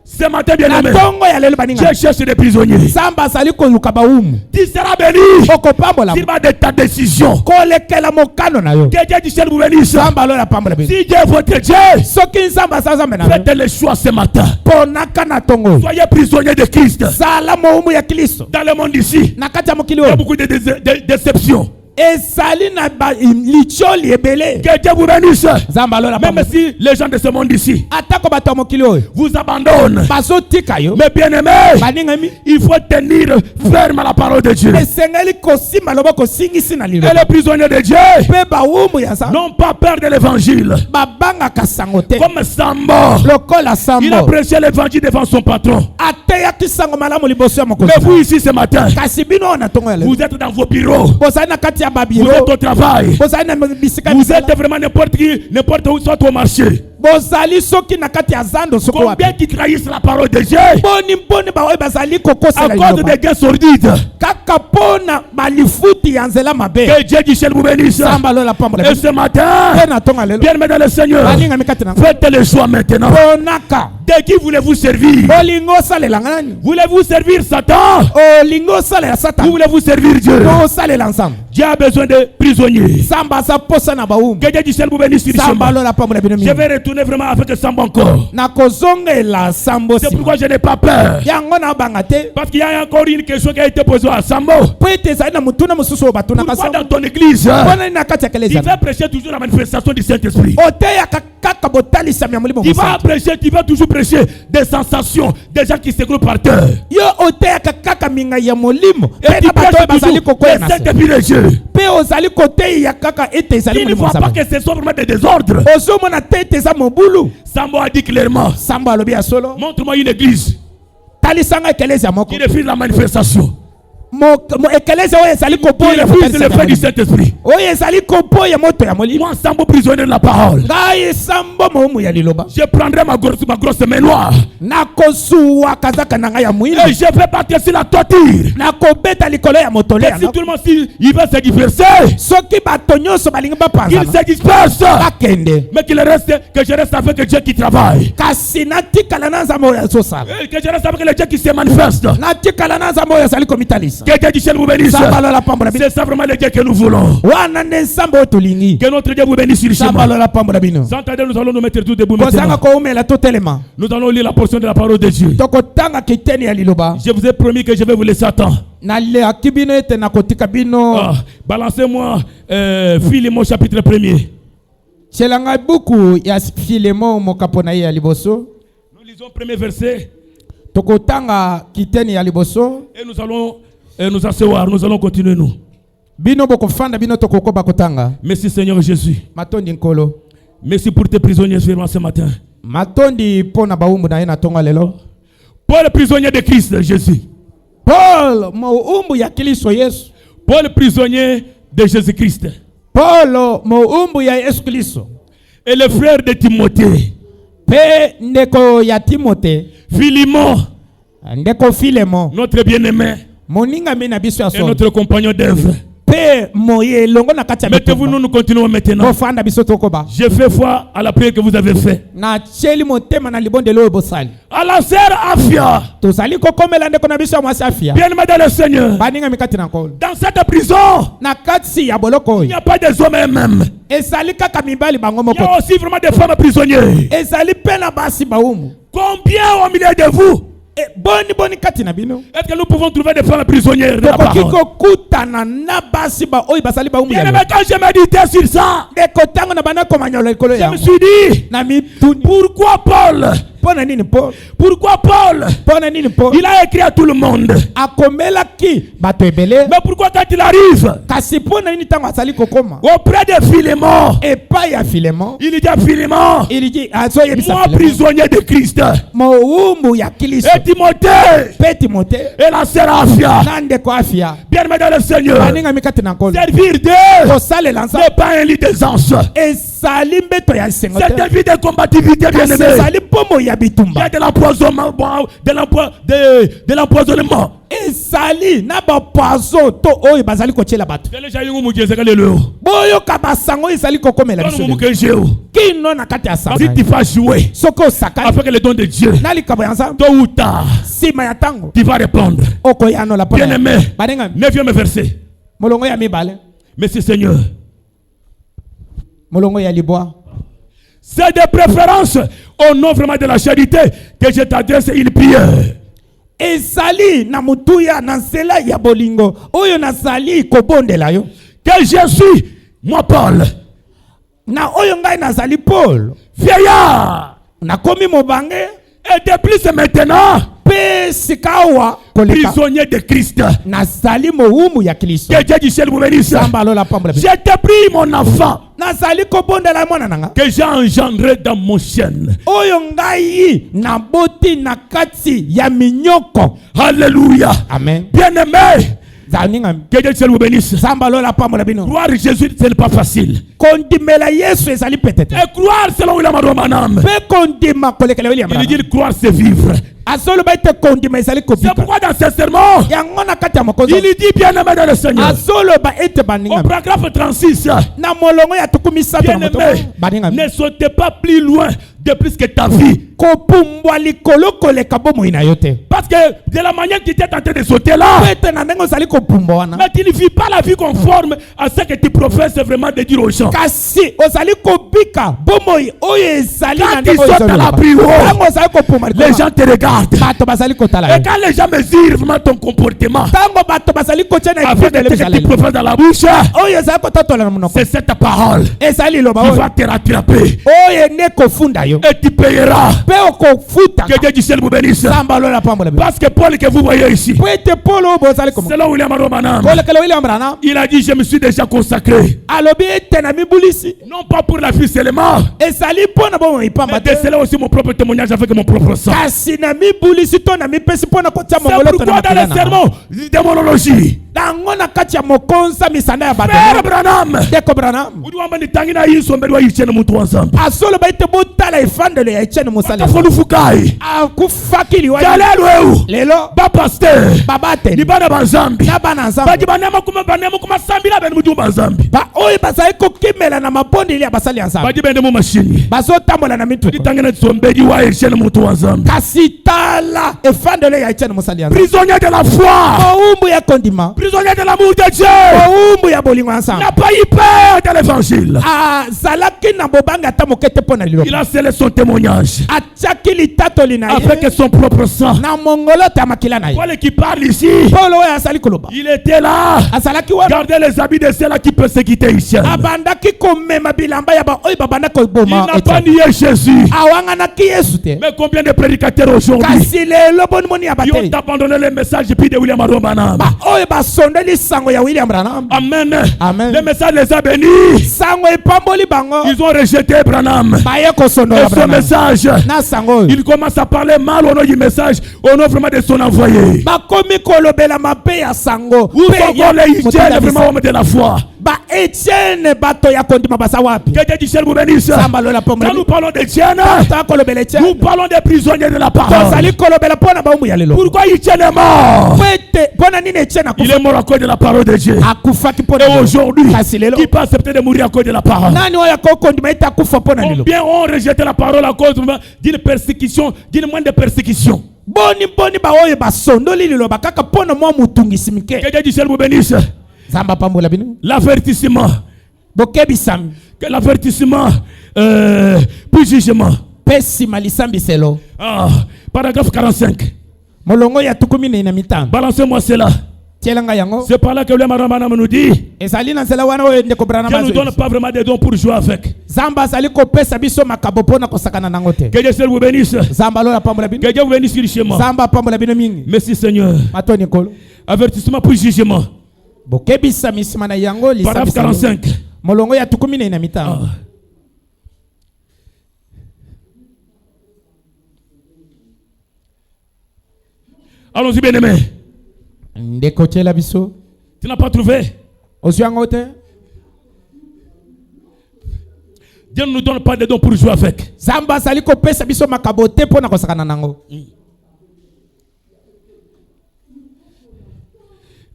Ce matin bien na aimé. tongo ya lelo baninga. Je cherche des prisonniers. Zamba azali koluka baumu. Tu seras béni. Okopambola. S'il va de ta décision. Kolekela mokano na yo. Que Dieu du ciel vous bénisse. Zamba lola pambola bino. Si Dieu est votre Dieu, Soki nzamba azazambe na yo. faites le choix ce matin. Ponaka na tongo. Soyez prisonniers de Christ. Zala mohumu ya Kristo. Dans le monde ici, Na kati ya mokili il y a oyo. beaucoup de déceptions. ezali na ba licholi ebele. Que Dieu vous bénisse. Zambalo Même si les gens de ce monde ici atako bato ya mokili oyo vous abandonnent, bazotika yo, mais bien aimé, baningami il faut tenir ferme à la parole de Dieu. esengeli kosimba loboko singisi na Et liloba. les prisonniers de Dieu Pe bawumbu ya sa n'ont pas peur de l'évangile. babangaka sango te. Comme Sambo, Lokola il a Sambo prêché l'évangile devant son patron. ateyaki sango malamu liboso ya Mais mokonzi. vous ici ce matin, Kasi bino oyo na tongo ya lelo vous êtes dans vos bureaux, bozali na kati ya vous babiro, êtes au travail, bozali na bisika vous misala, êtes vraiment n'importe qui, n'importe où, soit au marché. bozali soki na kati ya zando soko wapi. Combien qui trahissent la parole de Dieu Boni baoyo bazali à kokosela cause liloba des gains sordides? kaka pona balifuti ya nzela mabe. Que Dieu du ciel vous bénisse. Samba lola pambola. Et ce matin, Pe na tongo ya lelo bien aimé dans le Seigneur, baninga mikati na faites le choix maintenant. ponaka. De qui voulez-vous servir? Olingo osalela nani? Voulez-vous servir Satan? Olingo osalela Ou Satan? voulez-vous servir Dieu? Osalela ensemble. Dieu a besoin de prisonniers. Samba sa posa na baumbu. Que Dieu du ciel vous bénisse Samba richement. lola pambola bino Je mingi. vais retourner vraiment avec Sambo encore. Na kozongela Sambo C'est sima. pourquoi je n'ai pas peur. Yango na banga te. Parce qu'il y a encore une question qui a été posée à Sambo. Po ete ezali na mutuna mosusu oyo batunaka Pourquoi dans Sambo. ton église, Mpona nini na kati ya il keleza? va prêcher toujours la manifestation du Saint-Esprit? Oteyaka kaka botalisami ya molimo Il va mosantu. prêcher, tu vas toujours prêcher des sensations, des gens qui s'écroulent par terre. Yo oteyaka kaka minga ya molimo. Et Pe tu na bato oyo prêches bazali toujours kokwea le na se. Saint-Esprit de Dieu. Pe ozali koteya kaka ete ezali Il ne molimo voit pas nzambe. que ce soit vraiment des désordres. Ozomona te ete eza mobulu. Sambo a dit clairement, Sambo alobi ya solo. montre-moi une église Talisanga ekeleza moko. qui refuse la manifestation, ekeleza oyo ezali qui koboya refuse le fait du Saint-Esprit. oyo ezali koboya moto ya molimo. Moi, Sambo, prisonnier de la parole, Ngai Sambo momu ya liloba. je prendrai ma grosse main noire Nakosuwa kazaka na ngai ya mwili. et je vais partir sur la torture. Nakobeta likolo ya motole Et ya si noko. tout le monde il va se disperser, Soki bato nyonso balingi qu'il bapanzana se disperse, bakende. mais qu'il reste, que je reste avec Dieu qui travaille. Kasi natikala na nzambe oyo azosala. Et que je reste avec le Dieu qui se manifeste. Natikala na nzambe oyo azali komitalisa. Que Dieu du ciel vous bénisse. Samba lola pambola bino. C'est ça vraiment le Dieu que nous voulons. Wana nde nzambe oyo tolingi. Que notre Dieu vous bénisse Samba richement. lola pambola bino. Sans tarder, nous allons nous mettre tous debout Kozanga maintenant. koumela totelema. Nous allons lire la portion de la parole de Dieu. Tokotanga kiteni ya liloba. Je vous ai promis que je vais vous laisser attendre. Naleki bino ete nakotika bino. Balancez-moi Philémon chapitre 1er. Selanga buku ya Filemon mokapo na ye ya liboso. Nous lisons le premier verset Tokotanga kiteni ya liboso. et nous allons nous asseoir. Nous allons continuer nous. Bino bokofanda bino tokoko bakotanga. Merci Seigneur Jésus. Matondi nkolo. Merci pour tes prisonniers vraiment ce matin. Matondi pona baumbu na ye na tonga lelo. Pour les prisonniers de Christ Jésus. Paul moumbu ya Kristo Yesu. Pour les prisonniers de Jésus-Christ. Paul moumbu ya Yesu Kristo. Et les frères de Timothée. Pe ndeko ya Timote. Philémon, Ndeko Filemon. notre bien-aimé. Moninga mina biso ya Et solo. notre compagnon d'œuvre. Pe moye longo na kati ya Mettez-vous, nous continuons maintenant. Bofanda biso tokoba. Je fais foi à la prière que vous avez faite. Na cheli motema na libondelo oyo bosali. À la sœur Afia, Tozali kokomela ndeko na biso ya mwasi afia. bien-aimé dans le Seigneur. Baninga mikati na nkolo. Dans cette prison, Na kati ya boloko il n'y oyo. a pas des hommes eux-mêmes. Ezali kaka mibali bango Il y moko. a aussi vraiment des femmes prisonnières. Ezali pe na basi baumu. Combien au milieu de vous Boni kati na bino. est-ce que nous pouvons trouver des femmes prisonnières de la Tokoki parole? kokutana na basi ba oyo basali baumu ya. Bien-aimé, quand je méditais sur ça, Ndeko tango na bana komanya likolo je ya. me suis dit, Na mituni. pourquoi Paul, Pona nini Paul? pourquoi Paul, Pona nini Paul? il a écrit à tout le monde. Akomelaki bato ebele. Mais pourquoi quand il arrive Kasi pona nini tango asali kokoma? auprès de Philémon, Epai ya Filemon. il dit à Philémon, Il dit azo yebisa moi Filemon. prisonnier de Christ, Moumbu ya Kristo. et Timothée, Pe Timote. et la sœur Afia, Na ndeko afia. bien-aimé dans le Seigneur, Baninga mikati na nkolo. servir Dieu Kosalela nzambe. n'est pas un lit d'aisance. Ezali mbeto ya sengo C'est te. une vie de combativité, Kasi bien-aimé. ezali pomo ya Il y bitumba. a de l'empoisonnement, de l'empoisonnement. Ezali na ba poison to oyo bazali kotiela bato. Boyoka basango ezali kokomela biso. Kino na kati ya Si sanga. tu vas jouer Soko osakani. avec le don de Dieu, Na likabo ya nzambe. tôt ou tard, Sima ya tango. tu vas répondre. Okoyano la pona. Bien-aimé, Baninga 9e verset. molongo ya mibale. Merci Seigneur. Molongo ya libwa. C'est de préférence au nom vraiment de la charité que je t'adresse une prière. Ezali na mutuya na nzela ya bolingo. Oyo nazali kobondela yo. que je suis, moi Paul, na oyo ngai nazali Paul, vieillard, nakomi mobange, et de plus maintenant, pe sikawa koleka, prisonnier de Christ. nazali mohumu ya Kristo. Que Dieu du ciel vous bénisse. Samba lola pambola. J'ai te pris mon enfant Nazali kobondela mwana nanga, que j'ai engendré dans mon chêne. oyo ngai na boti na kati ya minyoko. Alléluia. Amen. Bien-aimé, Zaninga que Dieu du ciel vous bénisse. samba lola pambola bino. Croire Jésus, ce n'est pas facile. Kondimela Yesu ezali petete. Et croire selon William Aromanam. Pe kondima kolekela William. Il dit croire c'est vivre. Azolo ba ite kondima ezali C'est kopika. pourquoi dans ce sermon, Yango na kati ya mokonzo. il dit bien-aimé dans le Seigneur. Azolo ba ite Au baninga. paragraphe 36, Na molongo ya tukumi sato na moto. bien-aimé, Baninga. ne sautez pas plus loin de plus que ta vie. Kopumbwa likolo koleka bomo ina yote. Parce que de la manière que tu es en train de sauter là, Pete na nengo zali kopumbwa wana. mais tu ne vis pas la vie conforme à ce que tu professes vraiment de dire aux gens. Kasi ozali kobika bomo oyo ezali na Quand tu nengo sautes à la plus haut, Tango ozali kopumbwa likolo. les gens te regardent. Bato bazali kotala. Et quand les gens mesurent vraiment ton comportement, Tango bato bazali kotia na avec ce que tu professes dans la bouche, oyo ezali kotatola na monoko. c'est cette parole Ezali loba qui oyo. va te rattraper. Oyo ne kofunda yo. Et tu payeras. Pe okofuta. Que Dieu du ciel vous bénisse. Samba lola pambola bino. Parce que Paul que vous voyez ici, Pete polo bozali komo. selon William Aromanam, Kolekela William Branham. il a dit je me suis déjà consacré. Alobi ete na mibulisi. Non pas pour la vie seulement, Ezali pona bomo ipamba mais te. de cela aussi mon propre témoignage avec mon propre sang. Kasi na mibulisi to na mipesi pona kotia C'est mongolo to pourquoi na dans makila le na. sermon, démonologie, Dango na kati ya mokonza misanda ya bato. Frère Branham, Deko Branham. udiwamba ni tangina yiso mbele wa yichene mutu wanzambi. Asolo ba ite botala efandelo ya Etienne Musale. Afonu fukai. Akufakili wa. Galelo eu. Lelo Ba pasteur. babate. Ni bana banzambi. Na bana nzambe. Baji banema kuma sambila bene mutu banzambi. Ba oyo bazali kokimela na mapondi ili ya basali ya nzambe. Baji bene mu machine. Bazotambola na mitwe. Ni tangina tsombedi wa yichene mutu wanzambi. Kasi tala efandelo ya Etienne Musale ya nzambe. Prisonnier de la foi. Oumbu ya kondima. Prisonnier de l'amour de Dieu. Oumbu ya bolingo ensemble. N'a pas eu peur de l'évangile. Zalaki na bobanga ta mokete pona lilo. Il a scellé son témoignage Atiaki litatoli na ye. avec son propre sang. Na mongolo ta makila na ye. Paul qui parle ici, Paulo oyo asali koloba. il était là. Azalaki wana. Gardez les habits de ceux-là qui persécutent ici. Abandaki komema bilamba ya ba oyo babanda Il koboma. n'a pas nié Jésus. Awanganaki Yesu te. Mais combien de prédicateurs aujourd'hui Kasi lelo boni moni ya qui ont bate. abandonné le message depuis de William Aromanam? Ba oyo basondeli sango ya William Branham. Amen. Amen. Le message les a bénis. Sango epamboli bango. Ils ont rejeté Branham. Baye kosondola Et son Branham. message, Na sango oyo. il commence à parler mal au nom du message, au nom vraiment de son envoyé. Bakomi kolobela mabe ya sango. Où Pe sont ya les Etienne, motema vraiment bisa. homme de la foi? Ba Etienne bato ya kondima basa wapi? Que Dieu du ciel vous bénisse. Samba lola pombe. Quand nous parlons d'Etienne, Ta kolobela Etienne. nous parlons des prisonniers de la parole. Tozali kolobela pona baumbu ya lelo. Pourquoi Etienne est mort? Pete pona nini Etienne Il akufa? est mort à cause de la parole de Dieu. Akufaki pona. Et aujourd'hui, Kasi lelo. qui peut accepter de mourir à cause de la parole? Nani oya ko kondima ita akufa pona lelo. Combien ont rejeté la parole à cause d'une persécution, d'une moindre persécution? Boni ba oyo basondoli lelo bakaka pona mwa mutungisi mike. Que Dieu du ciel vous bénisse. Zamba pambola bino. L'avertissement. Bokebisami. Que l'avertissement, puis jugement. Pesi malisambi selo. Ah, paragraphe 45. Molongo ya tukumi na mitano. Balancez-moi cela. Tielanga yango. C'est par là que William Aromanam nous dit Ezali na nzela wana oyo ndeko Branham. Dieu ne nous donne pas vraiment des dons pour jouer avec. Zamba azali kopesa biso makabo pona kosakana nango te. Que Dieu du ciel vous bénisse. Zamba lola pambola bino. Que Dieu vous bénisse richement. Zamba pambola bino mingi. Merci Seigneur. Matoni kolo. Avertissement puis jugement. Bokebisa misima na yango Paragraphe lisabisa. 45. Molongo ya tukumi na mitano. Ah. Allons-y bien aimé. Ndeko chela biso. Tu n'as pas trouvé? Osuango te. Dieu ne nous donne pas de dons pour jouer avec. Zamba azali kopesa biso makabo te pona kosakana nango.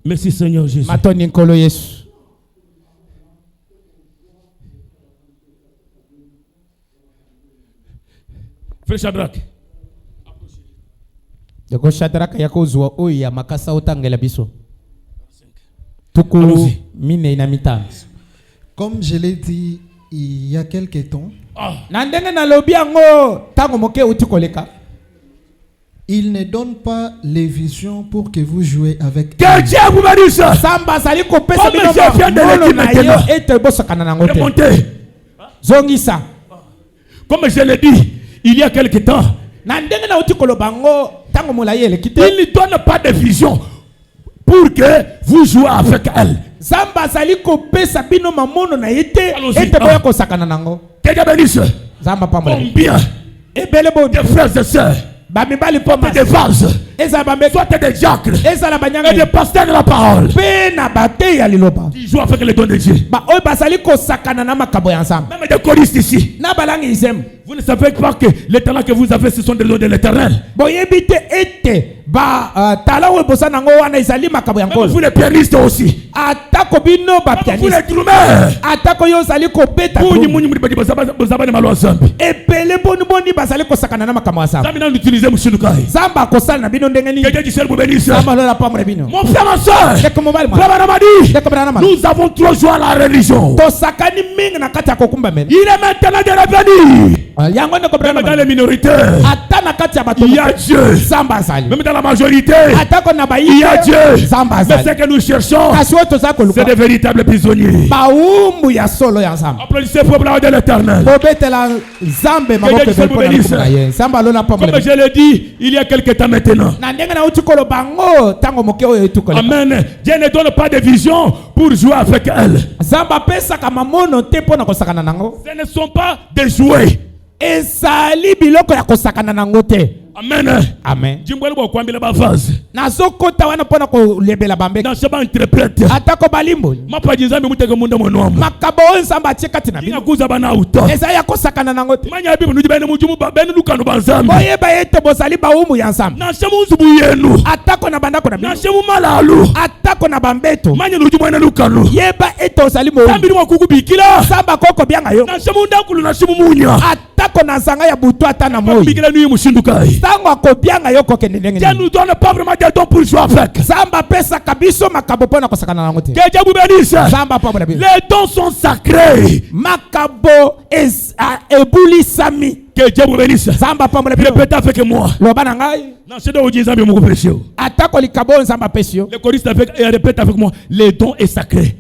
Merci Seigneur Jésus. Matoni nkolo Yesu. Frère Shadrach. Ndeko Shadraka yako zwa oyo ya makasa otangela biso. Tuku Allons-y. mine na mitano. Comme je l'ai dit il y a quelques temps, Ah. Na ndenge na lobi yango tango moke uti koleka. Il ne donne pas les visions pour que vous jouez avec Que Dieu vous bénisse. Samba sali ko pesa Comme bino je viens de le dire maintenant. ete bosakana nango te. Remontez. Zongisa. Comme je l'ai dit il y a quelque temps. Na ndenge na uti kolobango tango molaye elekite. Il ne donne pas de vision pour que vous jouez avec elle. Samba sali ko pesa bino mamono na ete Allons-y. ete boya ko sakana nango. Que Dieu bénisse. Samba pambola. Combien Ebele bo de frères et sœurs, bamibali poma des vases, eza bambe soit des diacres eza la et banyanga des pasteurs de la parole, pe na bate ya liloba. qui jouent avec les dons de Dieu. Ba oyo basali ko sakana na makabo ya nsamba. Même des choristes ici. Na balangi izem. Vous ne savez pas que les talents que vous avez, ce sont des dons de l'éternel. Boyebi te ete ba tala oyo bosa nango wana ezali makabo ya Même nkolo. vous les pianistes aussi. Atako bino ba Même vous pianiste. les drummers. Atako yo zali ko beta. Vous, ni malo zambi. Epele boni boni basali ko sakana na makabo ya nsamba. Zambi n'a utilisé Moussouloukaï. Zamba kosala na bino ndenge Que nini? Dieu du ciel vous bénisse. Zamba lola pamre bino. Mon frère, ma soeur, Deko mobali mwa. Frère Ramadi, Deko brana ma. nous avons trop joué à la religion. To sakani mingi na kati ya kokumba mele. Il est maintenant de revenir. Yango ndeko brana Même dans ma. les minorités, Ata na kati ya bato. il y a Dieu. Zamba zali. Même dans la majorité, Atako na ba il y a Dieu. Zamba Mais ce zali. que nous cherchons, Kasi oto za c'est koluka. des véritables prisonniers. Baumbu ya solo ya Zamba. Applaudissez pour la de l'éternel. Bobetela Zambe maboko Dieu pe pona bénisse. kumbuna ye. Zamba lola pamre. Comme je l'ai dit, il y a quelque temps maintenant. Na ndenge na uti kolo bango tango moke oyo etukolo. Amen. Dieu ne donne pas de vision pour jouer avec elle. Zamba pesa kama mono te pona kosakana nango. Ce ne sont pas des jouets. Ezali biloko ya kosakana nango te. Amen. Amen. Jimbwele bo kwambila ba vase. Nazokota wana pona kolebela bambe. Dans ce bas interprète. Atako balimbo. Mapa jinzambe muteke munda monomo. Makabo oyo Nzamba atie kati na Ina bino. kuza bana auto. Eza ya kosakana nango te. Manya bibu nudi bene mujumu ba bene lukano banzambe. Boyeba ete bozali baumu ya Nzambe. Na shemu nzubu yenu. Atako na bandako na bino. Na shemu malalu. Atako na bambeto. Manya nujumu ene lukano. Yeba ete ozali mo. Sambi ni wakuku bikila. Nzamba koko bianga yo. Na shemu ndakulu na shemu munya. Atako na zanga ya butu ata na moi. Bikila nuyi mushindukai. Tango akobianga yo kokende ndenge Dieu nini. nous donne pas vraiment des dons pour jouer avec. Nzamba pesa kabiso makabo pona kosakana nango te. Que Dieu vous bénisse. Nzamba pa bino. Les dons sont sacrés. Makabo ebuli sami. Que Dieu vous bénisse. Nzamba pa bino. Répétez avec moi. Loba na ngai. Dans ce don Nzambe moko péché. Atako likabo Nzamba pesio. Les choristes répète avec moi. Les dons est sacré.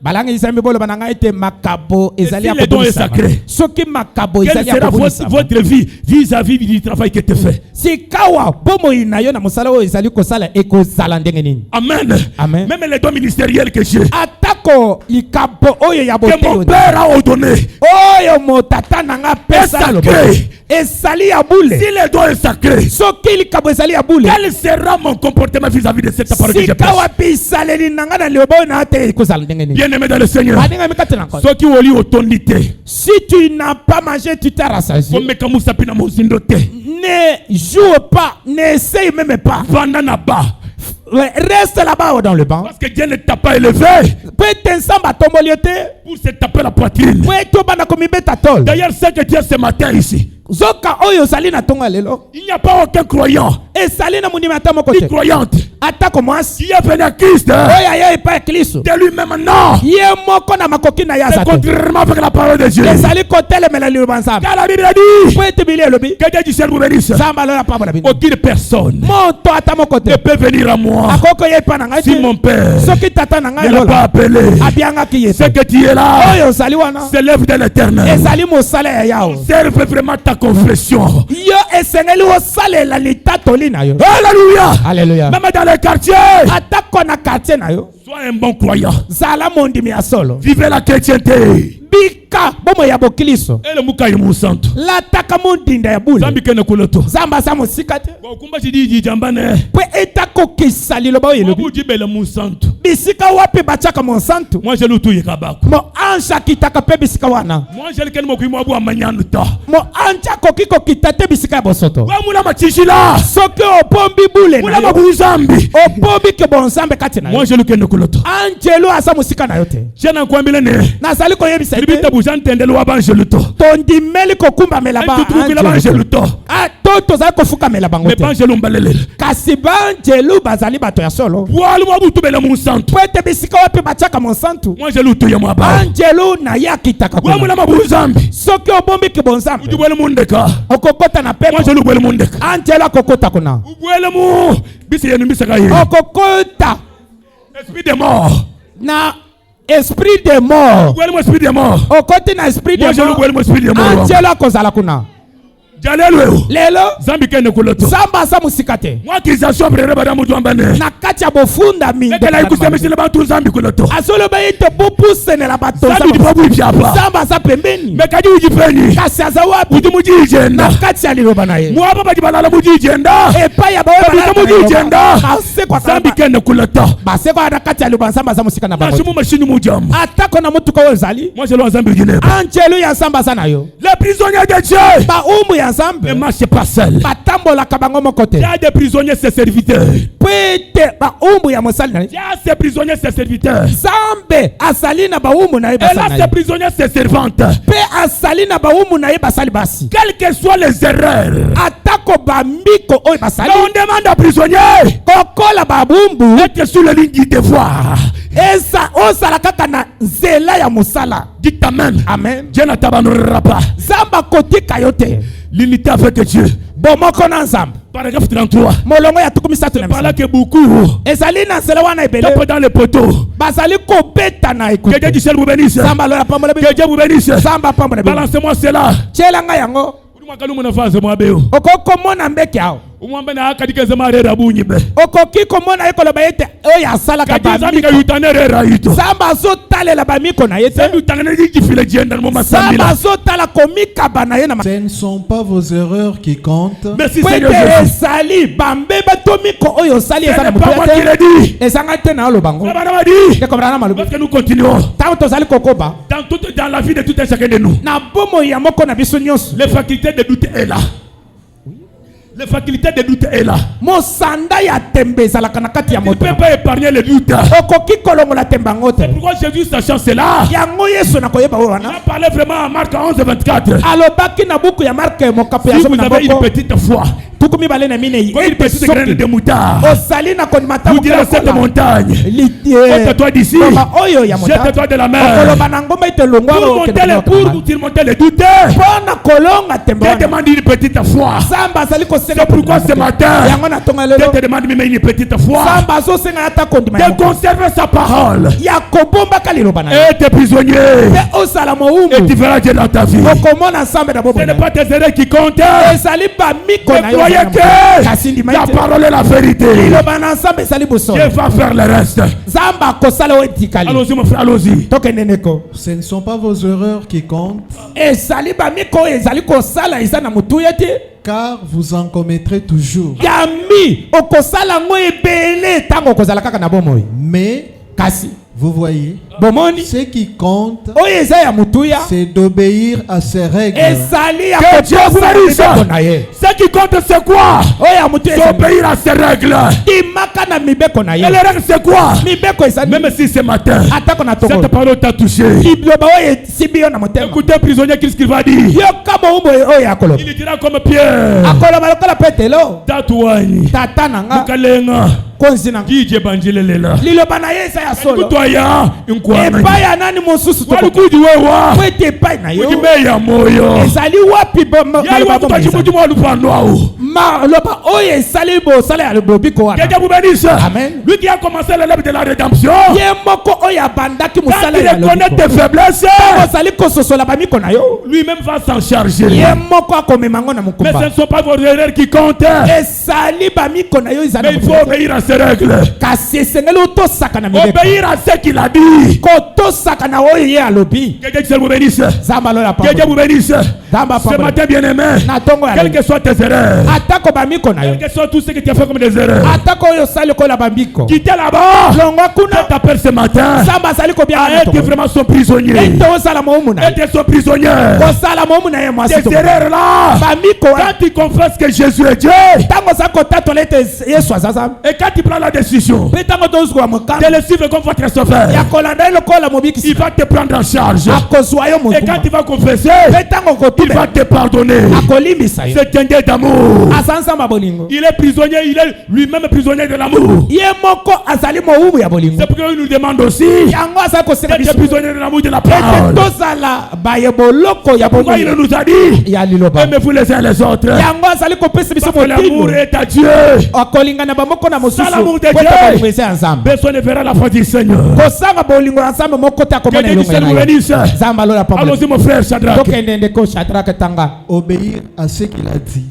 Balangi Nzambe bolo bana ngai te makabo ezali si les dons est sacré. Soki makabo Quelle ezali sera akobulisa. votre vie vis-à-vis du travail qui était fait? Sikawa bomoi na yo na mosala oyo ezali kosala ekozala ndenge nini. Amen. Amen. Même les dons ministériels que j'ai. Atako likabo oyo ya Que mon bote. père a ordonné. Oyo motata nanga pesa Est lobo. sacré. Ezali ya bule. Si les dons est sacré. Soki likabo ezali ya bule. Quel sera mon comportement vis-à-vis de cette parole que j'ai Sikawa prêchée? pisaleli nanga na lobo na te ekozala ndenge nini. Bien aimé dans le Seigneur. Baninga mikatela nko. Ceux qui ont lu autorité. Si tu n'as pas mangé, tu t'es rassasié. Comme Kamusa Pina Mozindote. Ne joue pas, n'essaye même pas. Vandana bas. Reste là-bas dans le banc. Parce que Dieu ne t'a pas élevé Peut-être ensemble tomboliote. pour se taper la poitrine. Peut-être bana komibeta tol. D'ailleurs, ce que tu as ce matin ici, Zoka oyo sali na tonga lelo. il n'y a pas aucun croyant, E sali na munima ta moko ni te. croyante, Atako mwasi. qui est venu à Christ Oya ye pa Kristo. de lui-même. Non, Ye moko na makoki na ya c'est zato. contrairement avec la parole de Dieu. E sali kotele mela liyo bansam. Car la Bible a dit Peut-être bili elobi. que Dieu du ciel vous bénisse. Samba lola pa bona bino. Aucune personne Monto ata moko te. ne peut venir à moi Akoko ye pa na ngai si te. mon père Soki tata na ngai ne l'a pas lola. appelé. Abianga ki ye. Ce que tu es là, Oyo sali wana. c'est l'œuvre de l'éternel. Ezali mosala ya yao. Serve vraiment ta confession. Yo esengeli osalela litatoli na yo. Alléluia. Alléluia. Même dans les quartiers, Atako na quartier na yo. sois un bon croyant. Zala mondimi ya solo. Vivez la chrétienté. Bika bomo ya bokiliso. Et le mukai musanto. Lataka mondinda ya bule. Zambi kene kuloto. Zamba sa mosika te. Bon, kumba chidi jambane. Pe etako kisali loba oyo lobi. Wabu jibele musanto. Bisika wapi bachaka monsantu. Moi, je l'outou yekabako. Mo ansha kitaka pe bisika wana. Moi, je l'ken moku mwabu amanyanuta. Mo ancha kokiko kitate bisika ya bosoto. Wa mula machishila. Soki opombi bule na Mula yo. mabu zambi. Opombi ke bonsambe kati na yo. Moi, je l'ken kuloto. Angelo asa mosika na yo te. Jena kwambile ne. Nazali koyebisa te. Libita bujante ndelo wa banjeluto. Tondimeli kokumbamela ba Tutukila banjeluto. Ah, to tozali kofukamela bango Me te. banjelu mbalelele. Kasi banjelu bazali bato ya solo. Walu mwabu tubele musanto. Monsanto. Pwete bisika wapi bachaka Monsanto. Moi je luto ya mwaba. Angelo na yakitaka Wa mula mabuzambi. soki obombi kibonzambe Ujubwele mundeka. okokota na pepo. Moi je lubwele mundeka. Angelo akokota kuna Ubwele mu. Bisi yenu mbisa kaye. okokota Esprit de mort. na esprit de mort. Ubwele mu esprit de mort. okoti na esprit de Moi je mort. lubwele mu esprit de mort. Angelo akozala kuna Jalelo. lelo Zambi kende kuloto. zamba asa musika te Moi qui s'assomme reba da mutu ambane. na kati ya bofunda Ekela ikusemesile bantu zambi kuloto. azoloba ite bopusenela bato Zambi dibabu ibyapa. zamba aza pembeni Mekaji ujipeni. kasi aza wapi Uji mujijenda. na kati ya liloba na ye Mwaba bajibalala mujijenda. epai ya bawe Babuka mujijenda. basekwa Zambi kende kuloto. basekwa na kati ya liloba nzamba aza musika na bango Nashimu mashini mujamu. atako na mutuka oyo ezali Moi je loin zambi ujineba. angelo ya nzambe aza na yo Les prisonniers de Dieu baumbu ya ne nzambe marchent pas seuls. batambolaka bango moko Il y te a des prisonniers, ses serviteurs. po ete baumbu ya mosali na ye Il y a ces prisonniers, ses serviteurs. nzambe azali na baumbu na ye Et basali là, na ces ye prisonniers, ses servantes. mpe azali na baumbu na ye basali basi Quelles que soient les erreurs, atako bambiko oyo basali mais on demande aux prisonniers kokola babumbu d'être sur la ligne du devoir. ozala kaka na nzela ya mosala Dites Amen. amen Dieu ne t'abandonnera pas. nzambe kotika yo te L'unité avec Dieu. bomoko na nzambe Paragraphe 33. molongo ya tuku misatu na Par là misatu que beaucoup ezali na nzela wana ebele tapent dans les poteaux. bazali kobeta na Que Dieu ekute du ciel vous bénisse. nzambe alola pambola Que Dieu vous bénisse. nzambe apambola bino Balancez-moi cela. tyelanga yango okokomona mbeki awo Umwamba na akadike marera bunyibe. okoki komona ye koloba ete oyo asalaka Kadizami bamiko yutanere ito. nzambe azotalela bamiko na ye te Sembi utangane jifile jenda mo nzambe masambila. azotala komikaba na ye na Ce ne sont pas vos erreurs qui comptent, Merci po Seigneur ete Jésus. ezali bambeba to miko oyo osali Ce eza na n'est pas motu moi ya qui te l'ai dit. ezanga te na olobango Baba n'a dit. ekomana na malobi Parce que nous continuons ntango tozali kokoba dans la vie de tout un chacun de nous. na bomoi ya moko na biso nyonso Les facultés de doute est là. Les facultés de doute est là. mosanda ya tembe ezalaka na kati ya Tu ne moto peux pas épargner le doute. okoki kolongola tembe yango te Pourquoi Jésus sachant cela? yango yesu nakoyeba oyo Il wana a parlé vraiment à Marc 11:24. alobaki na buku ya marke mokapo ya Si zomi vous na avez une moko petite foi, tuku mibale na minei comme une ete petite graine de soki moutarde, ozali na kondimata vous direz à cette montagne, ôte-toi d'ici, oyo ya mota jette-toi de la mer. okoloba na ngomba ete longwa Pour monter les doutes, mpona kolonga tembe Dieu wana demande une petite foi. nzambe azali kosenga C'est pourquoi ce matin, yango na tonga Dieu lelo te demande même une petite foi nzambe azosenga ata kondima ya de moko conserver sa parole. ya kobombaka liloba na ye Et tes prisonniers, mpe ozala et mowumbu tu verras Dieu dans ta vie. okomona nzambe na Ce bobo n'est na pas tes erreurs qui comptent. ye ezali bamiko na Mais yo croyez kasi que ndima la ete parole est la vérité. liloba na nzambe ezali Dieu bosolo va faire le reste. nzambe akosala oyo etikali Allons-y, mon frère, allons-y. tokende ndeko ce ne sont pas vos erreurs qui comptent, ezali bamiko oyo ezali kosala eza na motuya te car vous en commettrez toujours. yambi okosala yango ebele ntango okozala kaka na bomoi Mais, kasi vous voyez, bomoni ce qui compte, oyo eza ya motuya c'est d'obéir à ces règles. ezali ya Que Dieu vous bénisse. mibeko na ye Ce qui compte, c'est quoi? oyo ya motuya C'est obéir à ses règles. dimaka na mibeko na Et ye les règles, c'est quoi? mibeko ezali Même si ce matin, atako na cette tongo parole t'a touché. liloba oyo esibi yo na motema Écoutez, prisonnier, qu'est-ce qu'il va dire? yoka mowumbu oyo akoloba Il dira comme Pierre. akoloba lokola petelo Tatuani. tata na nga Mukalenga. konzi na nga Dije banjilelela. liloba na ye eza ya solo Kutoya. Nkwame. epai ya nani mosusu Walikuji wewa. po ete epai na yo Kujime ya moyo. ezali wapi Yai wa kutachimuji mwa lupandwao. maloba oyo esali bosala ya lobiko wana Quelqu'un vous bénisse. Amen. Lui qui a commencé l'élève de la rédemption. ye moko oyo abandaki Quand mosala il ya reconnaît lobiko tes faiblesses, ozali kososola bamiko na yo lui-même va s'en charger. ye moko akomema ngo na Mais ce mokumba ne sont pas vos erreurs qui comptent. esali bamiko na yo ezali Mais il faut obéir à ses règles. kasi esengeli otosaka na mibeko Obéir à ce qu'il a dit. kotosaka na oyo ye alobi Quelqu'un qui vous bénisse. nzambe alola Que Dieu vous bénisse. nzambe Ce apambola matin, bien-aimé, na ntongo ya quelles que soient tes erreurs, atako bamiko na yo quelles que soient tout ce que tu as fait comme des erreurs, atako oyo osali kola bambiko quittez là-bas. longwa Je kuna t'appelle ce matin nzambe azali à kobianga être vraiment son prisonnier. ete ozala mowumu na ye Être son prisonnier. kosala mowumu na ye mwasi Ces erreurs-là, bamiko wana quand tu confesses que Jésus est Dieu, ntango oza kotatola ete yesu aza nzambe et quand tu prends la décision de le suivre comme votre sauveur, il va te prendre en charge. Et quand tu vas confesser, il va te pardonner. C'est un Dieu d'amour. Il est prisonnier, il est lui-même prisonnier de l'amour. C'est pourquoi il nous demande aussi d'être prisonnier de l'amour de la parole. Pourquoi il nous a dit aimez-vous les uns les autres. Parce que l'amour est à Dieu. Sans l'amour de Dieu, personne ne verra la foi du Seigneur. Que Dieu du ciel vous bénisse. Allons-y mon frère Shadrach. Obéir à ce qu'il a dit.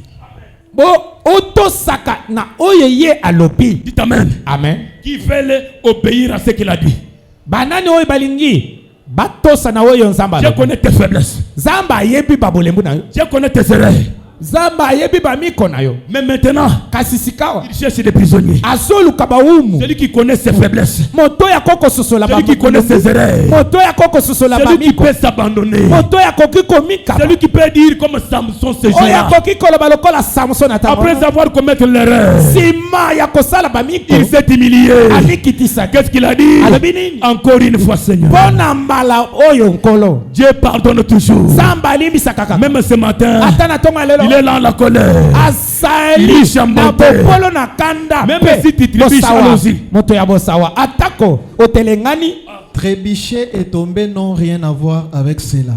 Dites amen. Amen. Qui veulent obéir à ce qu'il a dit. Je connais tes faiblesses. Je connais tes erreurs. Mais maintenant, il cherche des prisonniers. Celui qui connaît ses faiblesses, celui qui connaît ses erreurs, celui qui peut s'abandonner, celui qui peut dire comme Samson ce jour-là, après avoir commis l'erreur, il s'est humilié. Qu'est-ce qu'il a dit? Encore une fois, Seigneur, Dieu pardonne toujours. Même ce matin, il est là en la colère. Il est chambouté. Même si tu trébuches, allons-y. Trébucher et tomber n'ont rien à voir avec cela.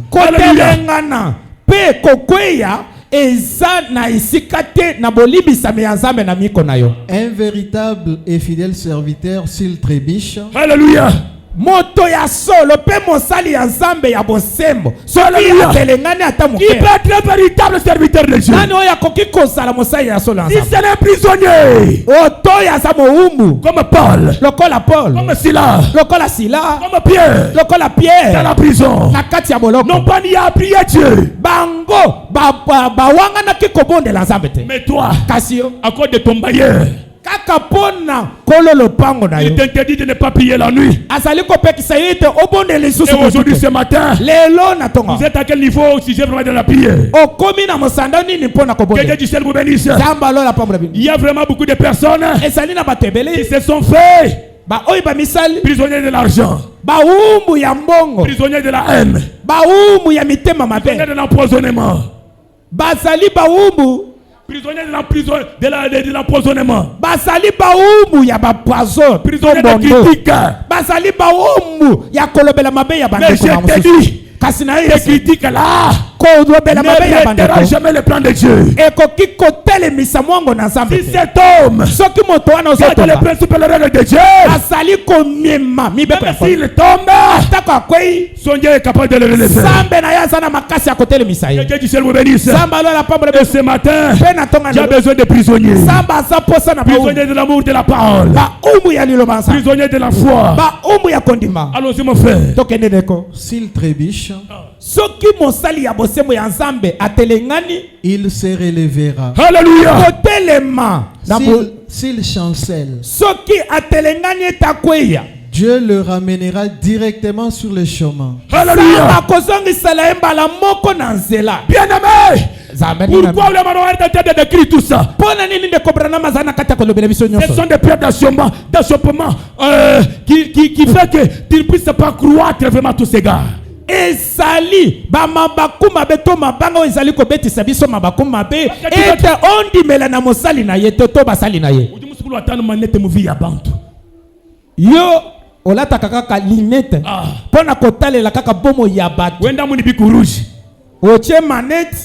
Un véritable et fidèle serviteur, s'il trébuche, Alléluia. Moto ya solo pe mosali ya nzambe ya bosembo soki atelengani ata moke. Il peut être un véritable serviteur de Dieu. Nani oya koki kosala mosali ya solo Si nzambe. c'est un prisonnier, Oto ya sa moumbu comme Paul, lokola Paul, comme Silas, lokola Sila, comme Pierre, lokola dans Pierre la prison, na kati ya boloko. non pas ni à prier Dieu. Bango bawanga na kikobondela nzambe te. Mais toi, Kasi yo à cause de ton bailleur, kaka pona kololo pango na il yo. t'interdit de ne pas prier la nuit. Azali kopekisa yite obondele Et susu. aujourd'hui, ce matin, Lelo na tonga. vous êtes à quel niveau si j'ai vraiment de la prière? Okomi na mosanda nini pona Que Dieu kobondela. du ciel vous bénisse. Zamba lola pambo na bino. Il y a vraiment beaucoup de personnes Esali na qui batebele. se sont fait Ba oyi ba misali. prisonniers de l'argent, Baumbu ya mbongo. prisonniers de la haine, Baumbu ya mitema prisonniers mabe. de l'empoisonnement, Basali baumbu. prisonniers de l'empoisonnement, Basali baumbu ya ba poison. prisonniers de critiques. Basali baumbu ya kolobela mabe ya Mais je bandeko. te dis, Kasi na ces yesi. critiques là Kolobela mabe ya n'arrêtera bandeko. jamais le plan de Dieu. Ekoki kotelemisa mwango na nzambe. Si te. cet homme Soki moto wana garde les ozotonga. principes et les règles de Dieu, Asali komiema mibeko ya même kolo. s'il tombe, Atako akwei. son Dieu est capable de le relever. Sambe na ya sana makasi ya kotelemisa Que ye. Dieu du ciel vous bénisse. Samba lola pambo na Et bino. ce matin, Pe na tonga tu as lelo. besoin de prisonniers. Samba asa posa na baumbu. Prisonniers de l'amour de la parole. Baumbu ya liloba nzambe. Prisonniers de la foi. Baumbu ya kondima. Allons-y mon frère. Tokende ndeko. s'il trébuche, Soki mosali ya bosembo ya nzambe atelengani il se relèvera. Alléluia. kotelema na S'il chancelle, soki atelengani etakweya Dieu le ramènera directement sur le chemin. Alléluia. Samba kozongisela ye mbala moko na nzela. Bien-aimé, Nzambe pourquoi le manoir est en train de décrire tout ça? mpona nini ndeko Branham aza na kati ya kolobela biso Ce nyonso. sont des pierres d'achoppement qui fait que tu ne puisses pas croître vraiment tous ces gars. Ezali bamabaku mabe to mabanga oyo ezali kobetisa biso mabaku mabe ete ondimela na mosali na ye to basali na ye. Udi musukulu atanu manete muvi ya bantu. Yo olataka kaka linete Ah. mpona kotalela kaka bomo ya bato. Wenda muni biku rouge. Otie manete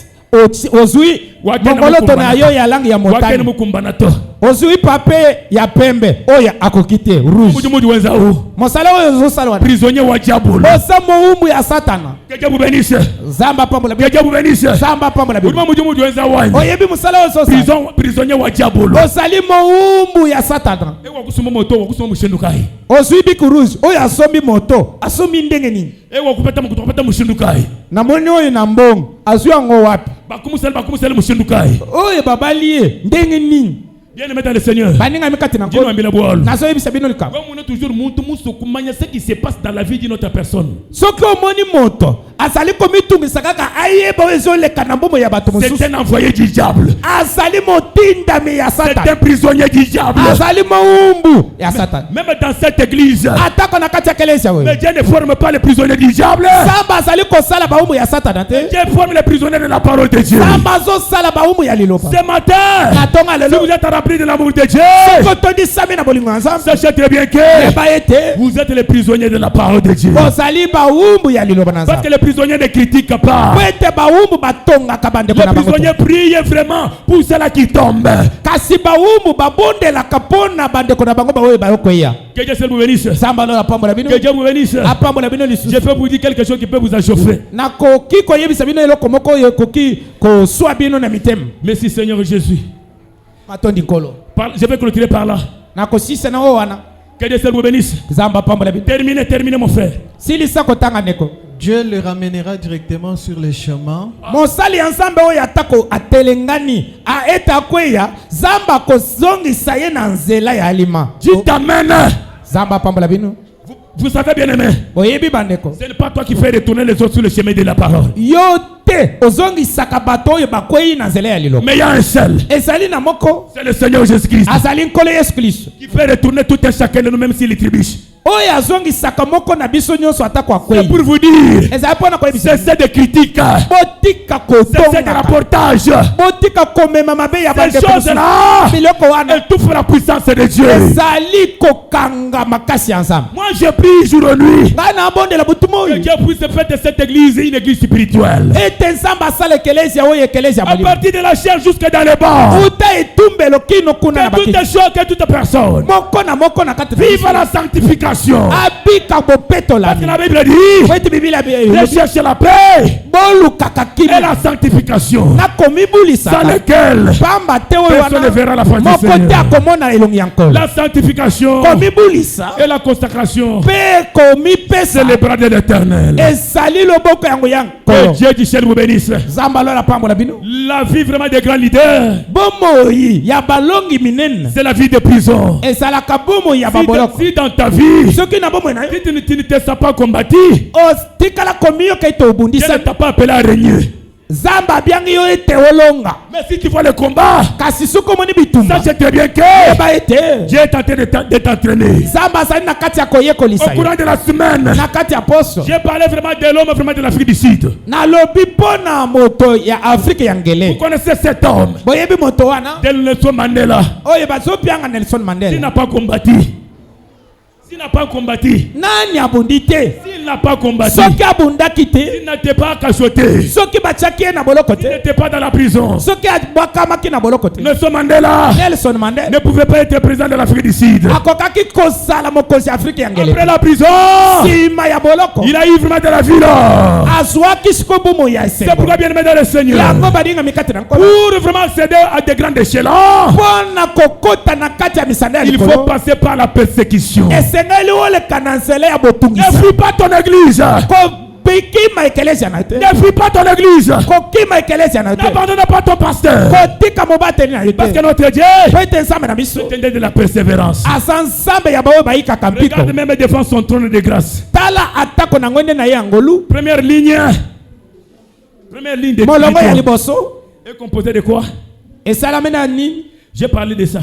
ozwi Wakene mongoloto na mukumbana yo to. ya langi ya Wakene motani. mukumbana to. Ozwi pape ya pembe oyo akokite rouge. Mudi wenza u. Mosala oyo ozosala wana Prisonnier wa diabolo. osa moumbu ya satana. Que Dieu vous bénisse. Zamba pambola Que Dieu vous bénisse. zamba pambola Mudi wenza wine. oyebi mosala oyo ososala Prisonnier wa diabolo. osali moumbu ya satana. Ewa kusoma moto, wakusoma mushindukai. Ozwi biku rouge oyo asombi moto asombi ndenge nini Ewa kupeta mukutopeta mushindukai. namoni oyo na mbongo azwi yango wapi Bakumusele mushindukai. oyo babali ye ndenge nini Bien-aimé dans le Seigneur. baningami kati na Dieu nous a mis la boîte. nazoyebisa bino likambo Comme on est toujours musu kumanya ce qui se passe dans la vie d'une autre personne. soki omoni moto azali komitungisaka kaka ayeba ezoleka na mbongo ya bato mosusu. C'est un envoyé du diable. Azali motindami ya C'est Satan. un prisonnier du diable. Azali moumbu ya Satan. Même dans cette église, Atako na kati ya kelesa we. mais Dieu ne forme pas les prisonniers du diable. Samba azali kosala baumbu ya Satan te. Dieu forme les prisonniers de la parole de Dieu. Samba zo sala baumbu ya liloba. Ce matin, Katonga si lelo. vous êtes remplis de l'amour de Dieu, Kotondi sami na bolingo ensemble. sachez très bien que Eba ete. vous êtes les prisonniers de la parole de Dieu. Bozali baumbu ya liloba na Parce que nzambe. les prisonniers ne critiquent pas. Kwete baumbu batonga kabande Les kona bango. prisonniers prient vraiment pour ceux-là qui tombent. Kasi baumbu babondela kapona bande kona bango bawe bayokweya. Que Dieu se vous bénisse. Samba lo apambola bino. Que Dieu vous bénisse. Apambola bino lisusu. Je peux vous dire quelque chose qui peut vous achauffer. Na koki koyebisa bino eloko moko yo koki ko swa bino na mitema. Merci Seigneur Jésus. Matondi kolo. Je vais clôturer par là. Na kosisa na wana. Que Dieu se vous bénisse. Zamba apambola bino. Terminez mon frère. Silisa kotanga neko. Dieu le ramènera directement sur les chemins. Mosali ensemble oyo atako atelengani a eta kweya zamba kozongisa ye na nzela ya alima. Dites amen. Zamba apambola bino. Vous savez bien aimé. Oyebi bandeko. Ce n'est pas toi qui fais retourner les autres sur le chemin de la parole. Yo te ozongisaka bato oyo bakweyi na nzela ya lilo. Mais il y a un seul. Ezali na moko. C'est le Seigneur Jésus-Christ. Azali nkolo Yesu Kristo. Qui fait retourner tout un chacun de nous, même s'il tribuche. Oyo azongisaka moko na biso nyonso atako akweyi. C'est pour vous dire. Ezali pona koyebisa. Cessez de critiques. Botika Cessez de kotonga. rapportages. Botika komema mabe ya Ces bande choses-là, biloko wana. elles touffent la puissance de Dieu. Ezali kokanga makasi ya nzambe. Moi, je prie jour et nuit. Ngai na bondela butu Que moyo. Dieu puisse faire de cette église une église spirituelle. Ete nzambe asala ekelezia oyo ekelezia À molimo. partir de la chair jusque dans les bords. Uta etumbelo kino kuna na Que toutes bakiti. les choses, que toute personne Moko na kati. vive la sanctification. Abika bopetola. Parce que la Bible dit, Weti biblia recherchez la paix bolukaka et kino. la sanctification, Na komibulisa. sans lesquelles Pamba te oyo personne ne verra la face du moko te Seigneur. akomona elongi ya nkolo. La sanctification Komibulisa. et la consacration, Pe komipesa. c'est le bras de l'Éternel. Ezali loboko yango ya Que nkolo. Dieu du ciel vous bénisse. Zamba lola pambola bino. La vie vraiment des grands leaders, Bomoi ya balongi minene. c'est la vie de prison. Ezalaka bomoi ya baboloko. Si dans ta vie, Soki na bomoi na yo. si tu ne te sens pas combattu, Tikala komi yo kei to Dieu obundisa. ne t'a pas appelé à régner. Zamba abiangi yo ete olonga. Mais si tu vois le combat, Kasi soki omoni bitumba. sache très bien que Yeba ete. Dieu est en train de t'entraîner. Zamba azali na kati ya Au koyekolisa yo. courant de la semaine, Na kati ya poso. j'ai parlé vraiment de l'homme vraiment de l'Afrique du Sud. Nalobi mpona moto ya Afrika ya Vous ngele. connaissez cet homme, Boyebi moto wana. de Nelson Mandela. Oyo bazopianga Nelson S'il Mandela. n'a pas combattu, s'il n'a pas combattu, Nani abundi te? s'il n'a pas combattu, Soki abundaki te. s'il n'était pas cachoté, Soki batiaki ye na boloko s'il te. n'était pas dans la prison, Soki abwakamaki na boloko te. Nelson Mandela Nelson Mandela ne pouvait pas être président de l'Afrique du Sud. akokaki kozala mokonzi ya Afrika ya ngele. Après la prison, Nsima ya boloko. il a eu vraiment de la vie là. Azwaki siko bomo ya C'est esengo. pourquoi bien aimé dans le Seigneur, Yango balinga mikate na nkolo. pour vraiment accéder à des grands échelons, Mpona kokota na kati ya misanda ya il faut likolo. passer par la persécution. Esengeli oleka na nzela ya Ne botungisa. fuis pas ton église. Kobikima ekelezia na te. Ne fuis pas ton église. Kokima ekelezia na te. N'abandonne pas ton pasteur. Kotika mobateli na yo Parce que te. notre Dieu Po ete nzambe na biso. est un Dieu de la persévérance. Asa nzambe ya baoyo bayikaka mpiko. Regarde même devant son trône de grâce. Tala atako na ngwende na ye ya ngolu. Première ligne de Molongo ya Tito liboso. est composée de quoi? Esalami na nini? J'ai parlé de ça.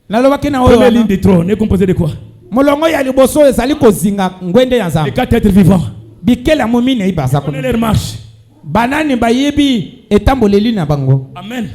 Nalobaki na oyo Première wana. ligne de trône est composée de quoi? Molongo ya liboso ezali kozinga ngwende ya Les nzambe. 4 êtres vivants. Bikele ya momine ibaza Connais kuna. leur marche. Banani bayebi etamboleli na bango. Amen.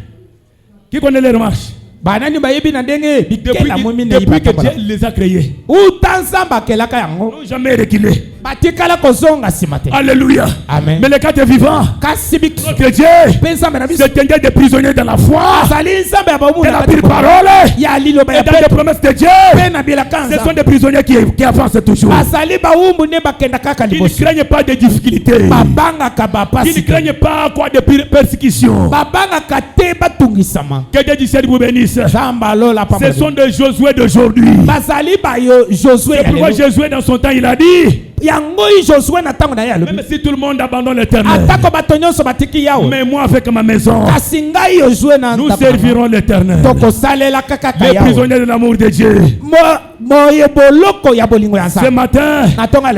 Qui connaît leur marche? Banani bayebi na ndenge bikele ya momine Depuis que ibaza. Dieu les a créés, Uta nzambe akelaka yango. ils n'ont jamais reculé. Batikala kozonga nsima te. Alléluia. Amen. Mais les 4 vivants, Kasi biso. notre Dieu, Mpe nzambe na biso. c'est un Dieu des prisonniers dans la foi, Azali nzambe ya bamu de na la kati pure ya parole ya liloba et ya dans les pepe. promesses de Dieu. Pe na bilaka Ce sont nzambe. des prisonniers qui avancent toujours. Azali bawumbu ne bakenda kaka Qui ne liboso. craignent pas de difficultés. Babangaka Qui ne bapasi. craignent pas quoi de persécution. Babangaka te batungisama. Que Dieu du ciel vous bénisse. Zamba lola Ce sont pamba. des Josué d'aujourd'hui. Bazali bayo Josué C'est ya pourquoi lelo. Josué dans son temps il a dit, Même si tout le monde abandonne l'éternel. Mais moi avec ma maison, nous servirons l'éternel. Les prisonniers de l'amour de Dieu. Ce matin,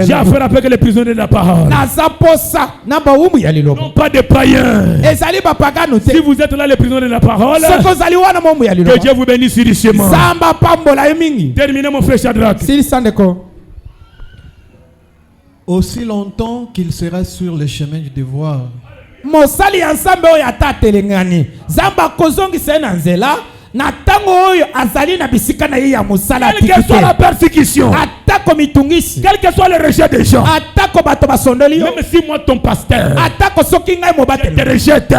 j'ai affaire avec les prisonniers de la parole. Non pas des païens. Si vous êtes là les prisonniers de la parole, que Dieu vous bénisse richement. Terminez mon frère Shadrach. Aussi longtemps qu'il sera sur le chemin du devoir, quelle que soit la persécution, quel que soit le rejet des gens, même si moi ton pasteur te rejette,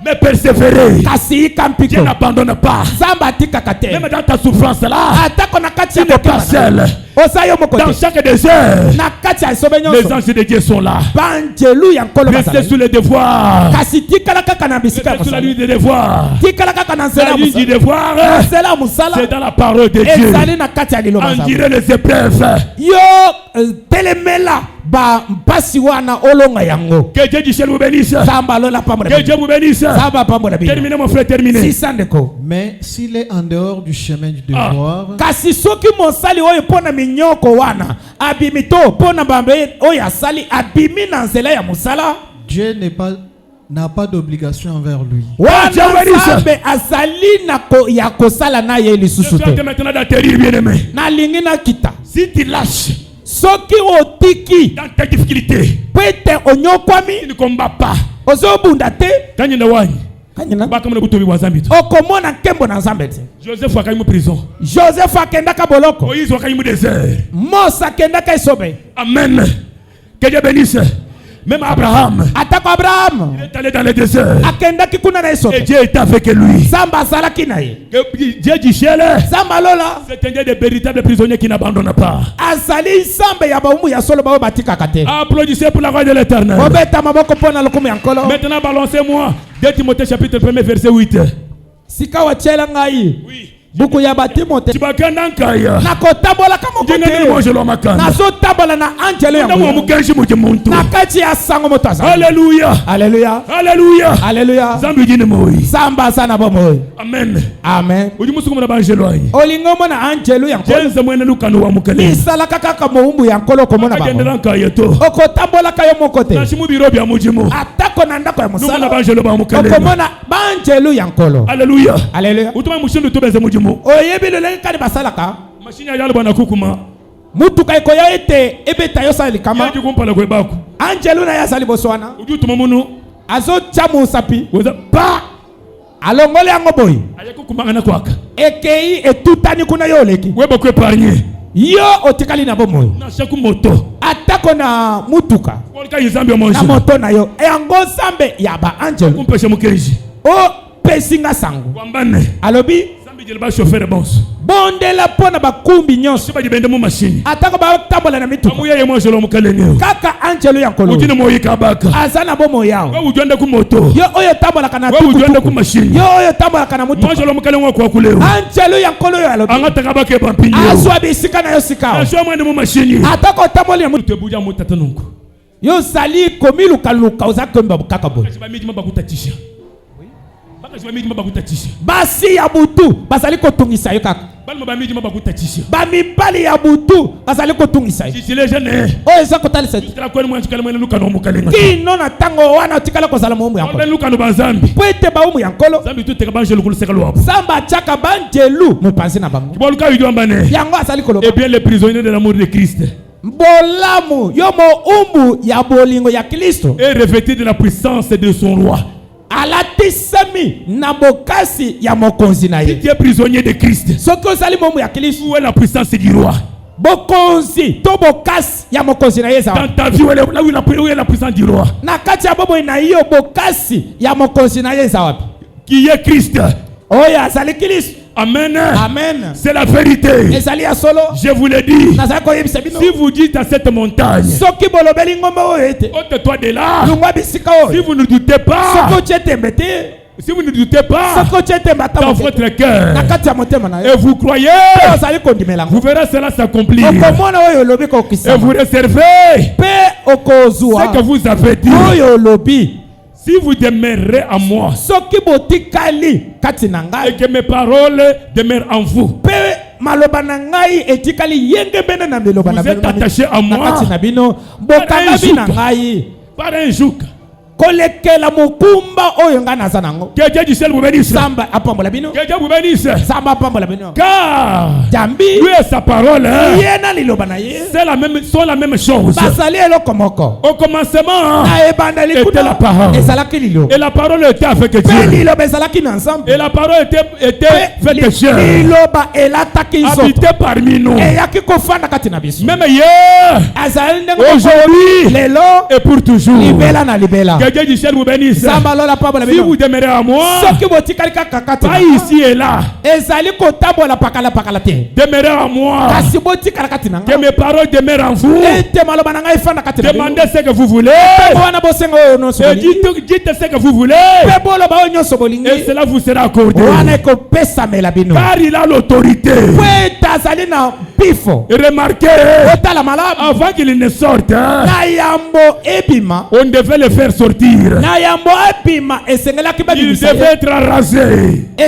mais persévérer, Dieu n'abandonne pas. Même dans ta souffrance là, tu n'es pas seul. Dans chaque désert, les anges de Dieu sont là. Restez sous les devoirs. Restez sous la nuit des devoirs. La nuit du devoir, c'est dans la parole de Dieu. Endurez les épreuves. Que Dieu du ciel vous bénisse. Que Dieu vous bénisse. Terminez mon frère, terminez. mais s'il est en dehors du chemin du devoir, Dieu n'a pas d'obligation envers lui. J'espère que maintenant d'atterrir, bien-aimé. Si tu lâches dans ta difficulté, tu ne combats pas. Joseph a en prison. Moïse a en désert. Amen. Que Dieu bénisse. Même Abraham, il est allé dans le désert. Et Dieu est avec lui. Que Dieu du ciel, c'est un Dieu de véritables prisonniers qui n'abandonne pas. Applaudissez pour la voix de l'Éternel. Maintenant, balancez-moi 2 Timothée chapitre 1 verset 8. Oui. buku ya Batimote nakotambola kama nazotambola na angelo yango nakati ya sango moto aza. Alléluia, alléluia, alléluia, alléluia. Samba sana bomoy. Amen, amen. ujimusuku na angelo ayi olingo mona angelo yango jenza mwene lukano wa mukele isala kaka muumbu yankolo komona babo okotambola kayo mokote nashimu birobi ya mujimu atako na ndako ya musala numana angelo ba mukele okomona bangelo yankolo. Alléluia, alléluia. utuma mushindu tobeze mujimu oyebile lenkani basalaka mashini ya yalo bana kukuma mutuka ikoyo ete ebeta yo sali kama yaji kumpala kwe baku angelo na yasali boswana ujutuma munu azo chamu sapi weza pa alongole yango boy ayakukumanga na kwaka ekei etutani kuna yoleki weba kwe parnye yo otikali na bomoy na shaku moto atako na mutuka kolika yizambi omonji na moto na yo yango zambe ya ba angelo kumpesha mukenji o pesinga sango wambane alobi zambi jelba chauffeur boss bondela pona bakumbi nyonso siba jibende mu machine atako ba tambola na mituka amuye ye mojelo mukalenge kaka angelo yankolo ujine moyi kabaka azana bomo yao we ujonde ku moto yo oyo tambola kana we ujonde ku machine yo oyo tambola kana mutuka mojelo mukalenge kwa kuleo angelo yankolo yo alobi angata kabake bampinyo azwa bisika na yo sikao asho mwende mu machine atako tambola mu tebuja mutatanungu yo sali komiluka luka uzakemba bukaka bo basi ya butu basali kotungisa yo kaka bamibali ya butu basali kotungisa yo oyo eza kotalisa kino na ntango wana otikala kozala moumbu ya nkolo po ete baumu ya nkolo samba atiaka banjelu mopanzi na bango yango asali koloba bolamu yo moumbu ya bolingo ya Kristo et revêtu de la puissance de son roi. Alatisami na bokasi ya mokonzi na ye. Si tu es prisonnier de Christ, soki ozali momu ya Kristo, où est la puissance du roi? Bokonzi to bokasi ya mokonzi na ye za. Dans ta vie, où est la puissance du roi? Na kati ya bobo na yo bokasi ya mokonzi na ye za wapi? Qui est Christ? Oya azali Kristo. Amen. Amen. C'est la vérité. Je vous le dis. Si vous dites à cette montagne, ôte-toi de là. Si vous ne doutez pas, Si vous ne doutez pas dans votre cœur et vous croyez, vous verrez cela s'accomplir. Et vous réservez ce que vous avez dit. Si vous demeurez en moi et que mes paroles demeurent en vous, vous êtes attaché à moi par un joug. Que Dieu du ciel vous bénisse. Que Dieu vous bénisse. Car lui et sa parole sont la même chose. Au commencement était la parole. Et la parole était avec Dieu. Et la parole était faite chair. Habité parmi nous. Même hier, aujourd'hui et pour toujours. Que Dieu du ciel vous bénisse. Si vous demeurez à moi, pas ici et là, demeurez à moi. Que mes paroles demeurent en vous. Demandez ce que vous voulez. Et dites ce que vous voulez. Et cela vous sera accordé. Car il a l'autorité. Remarquez, avant qu'il ne sorte, on devait le faire sortir. Il devait être rasé. Il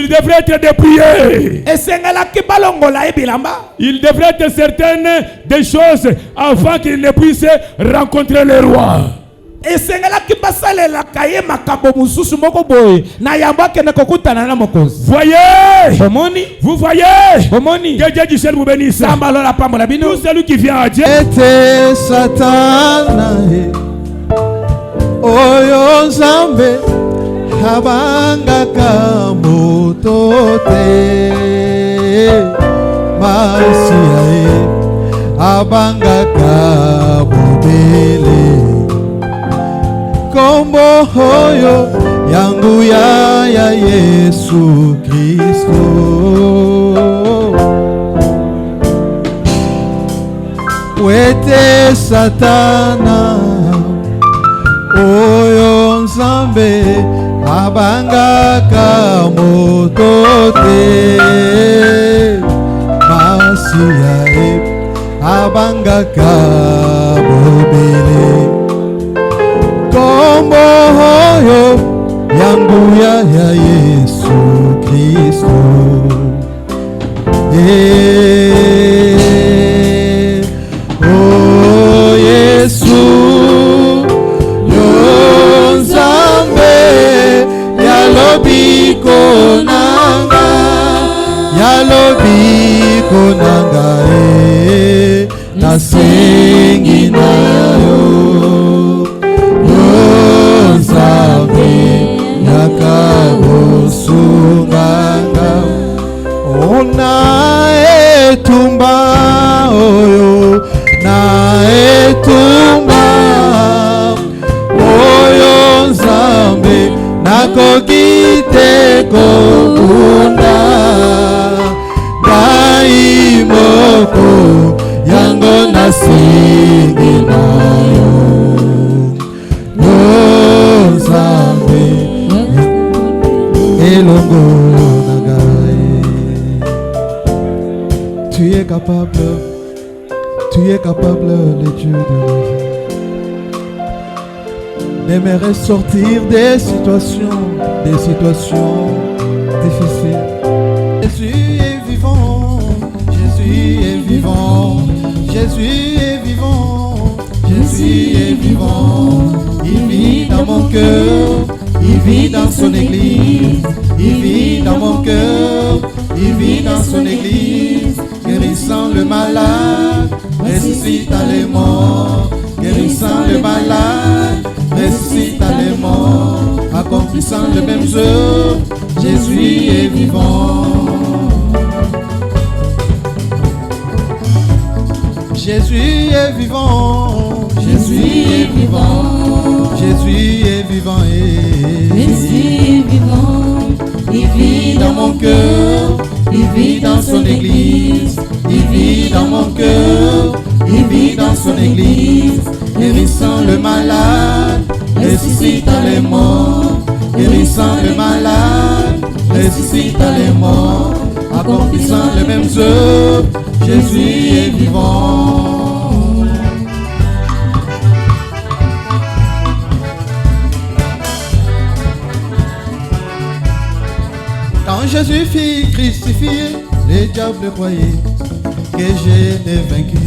devrait être dépouillé. Il devrait être certaines des choses avant qu'il ne puisse rencontrer le roi. Voyez, vous voyez, que Dieu du ciel vous bénisse. Tout celui qui vient à Dieu. Oyo Nzambe abanga kamotote Masia abanga kabobele Kombo hoyo yangu ya Yesu Kristo Wete Satana Oyo Nzambe abanga kamotote Masia abanga kabobele Kombo hoyo yangu ya Yesu Kristo Oh Yesu Yalobi konanga nasengi nayo Nzambe yakabosunganga Ona etumba oyo na etumba oyo Nzambe nakokite kokunda Daimoko yango nasingi nayo Nzambe elongo nagae Tu es capable le Dieu de la vie D'aimerais sortir des situations difficiles. Jésus est vivant, Jésus est vivant, Jésus est vivant, Jésus est vivant. Il vit dans mon cœur, il vit dans son église, il vit dans mon cœur, il vit dans son église, guérissant le malade, ressuscitant les morts, guérissant le malade. Ressuscite les morts, accomplissant le même œuvre, Jésus est vivant. Jésus est vivant, Jésus est vivant, Jésus est vivant Jésus est vivant, il vit dans mon cœur, il vit dans son église, il vit dans mon cœur, il vit dans son église, guérissant le malade, ressuscitant les morts, guérissant les malades, ressuscitant les morts, accomplissant les mêmes œuvres, Jésus est vivant. Quand Jésus fut crucifié, les diables croyaient que j'étais vaincu,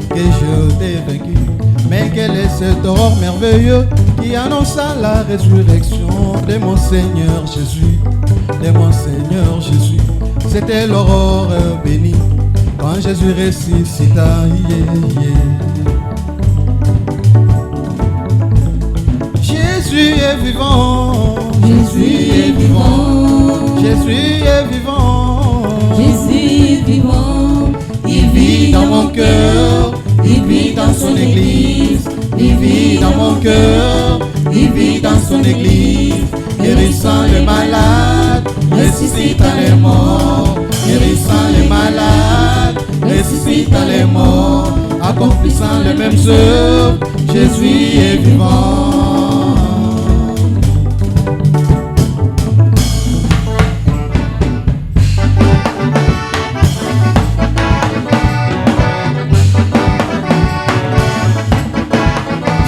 que je t'ai vaincu. Mais quel est cet or merveilleux qui annonça la résurrection de mon Seigneur Jésus, de mon Seigneur Jésus. C'était l'aurore bénie quand Jésus ressuscita. Jésus est vivant, Jésus est vivant, Jésus est vivant, Jésus est vivant. il vit dans mon cœur, il vit dans son église, il vit dans mon cœur, il vit dans son église, guérissant les malades, ressuscitant les morts, guérissant les malades, ressuscitant les morts, accomplissant les mêmes œuvres, Jésus est vivant.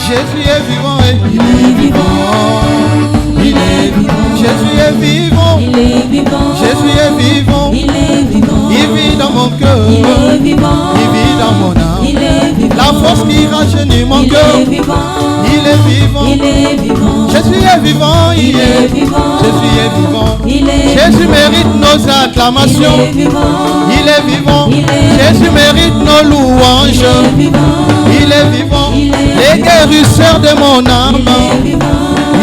Jésus est vivant et il est vivant, il est vivant. Jésus est vivant, Il est vivant. Jésus est vivant, Il est vivant. il vit dans mon cœur, Il est vivant. il vit dans mon âme. Il est vivant. La force qui rajeunit mon cœur, Il est vivant. il est vivant. Il est vivant. Jésus est vivant, Il est vivant. Jésus est vivant. Il est Jésus vivant. mérite nos acclamations. Il est vivant. Il est vivant. Il est Jésus mérite nos louanges. Il est vivant. Il est vivant. Il est Les guérisseurs de mon âme. Il est vivant.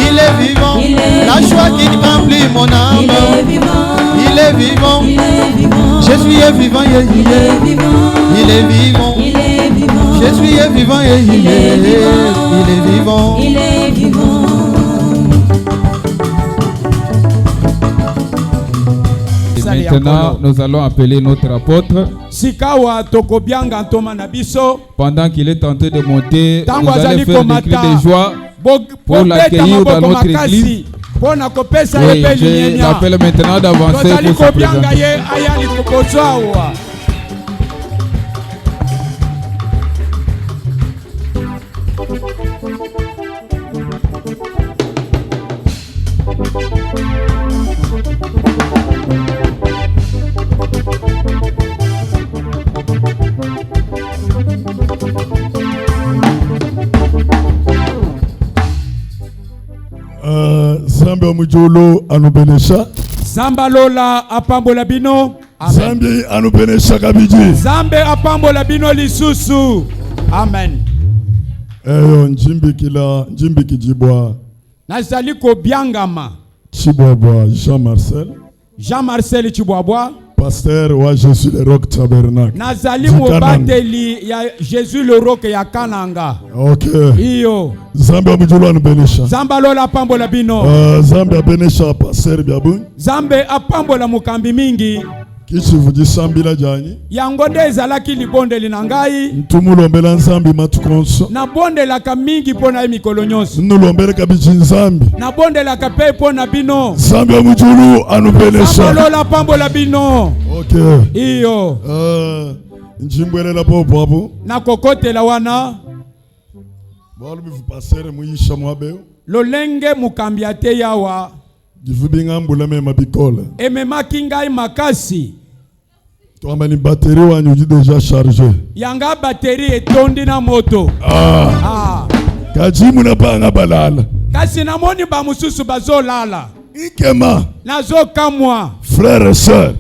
Il est vivant. Il est La joie qui remplit mon Il âme. est vivant. Il est vivant. Il est vivant. Jésus est vivant. Il est vivant. Il est vivant. Il est vivant. Jésus est vivant. Il est vivant. Il est vivant. Et maintenant, nous allons appeler notre apôtre. Sikawa tokobianga ntoma na biso. Pendant qu'il est en train de monter, Tango vous allez azali faire des cris komata. de joie pour l'accueillir dans notre église. Pona kopesa Oui, ye pe je linyenya. l'appelle maintenant d'avancer Tozali pour se kobianga présenter. ye ayali kokozwa awa. Zambi omujulu anubenesha. Zamba lola apambola bino. Amen. Zambi anubenesha kabiji. Zambe apambola bino lisusu. Amen. Eyo njimbi kijibwa Nazali kobiangama. Chibwabwa Jean-Marcel, Jean-Marcel Chibwabwa. pasteur wa Jésus le Rock Tabernacle. Nazali Zikananga. mobateli ya Jésus le Rock ya Kananga. Okay. Iyo. Zambi omujulu anubenesha. Zamba lola apambola bino. Zambi abenesha pasteur byabun. Zambe apambola mukambi mingi. Kichivugisa mbila janyi. Yango nde ezalaki libondeli na ngai. Ntumulombela nzambi matukonso. Nabondelaka mingi mpona ye mikolo nyonso. Nulombele kabiji nzambi. Nabondelaka mpe mpona bino. Zambi omujulu anubenesha. Zamba lola apambola bino. Okay. Iyo. Njimbwelela popo apo. Nakokotela wana. Balumivu pasteur muyisha mwabeo. Lolenge mukambi ate yawa. Givubinga mbula mema bikola. Ememaki ngai makasi. Toi ni batterie wanyu di déjà chargé. Yanga bateri etondi na moto. Kajimu na banga balala. Kasi namoni ba mususu bazolala. Ikema. Nazokamwa. Frères et sœurs.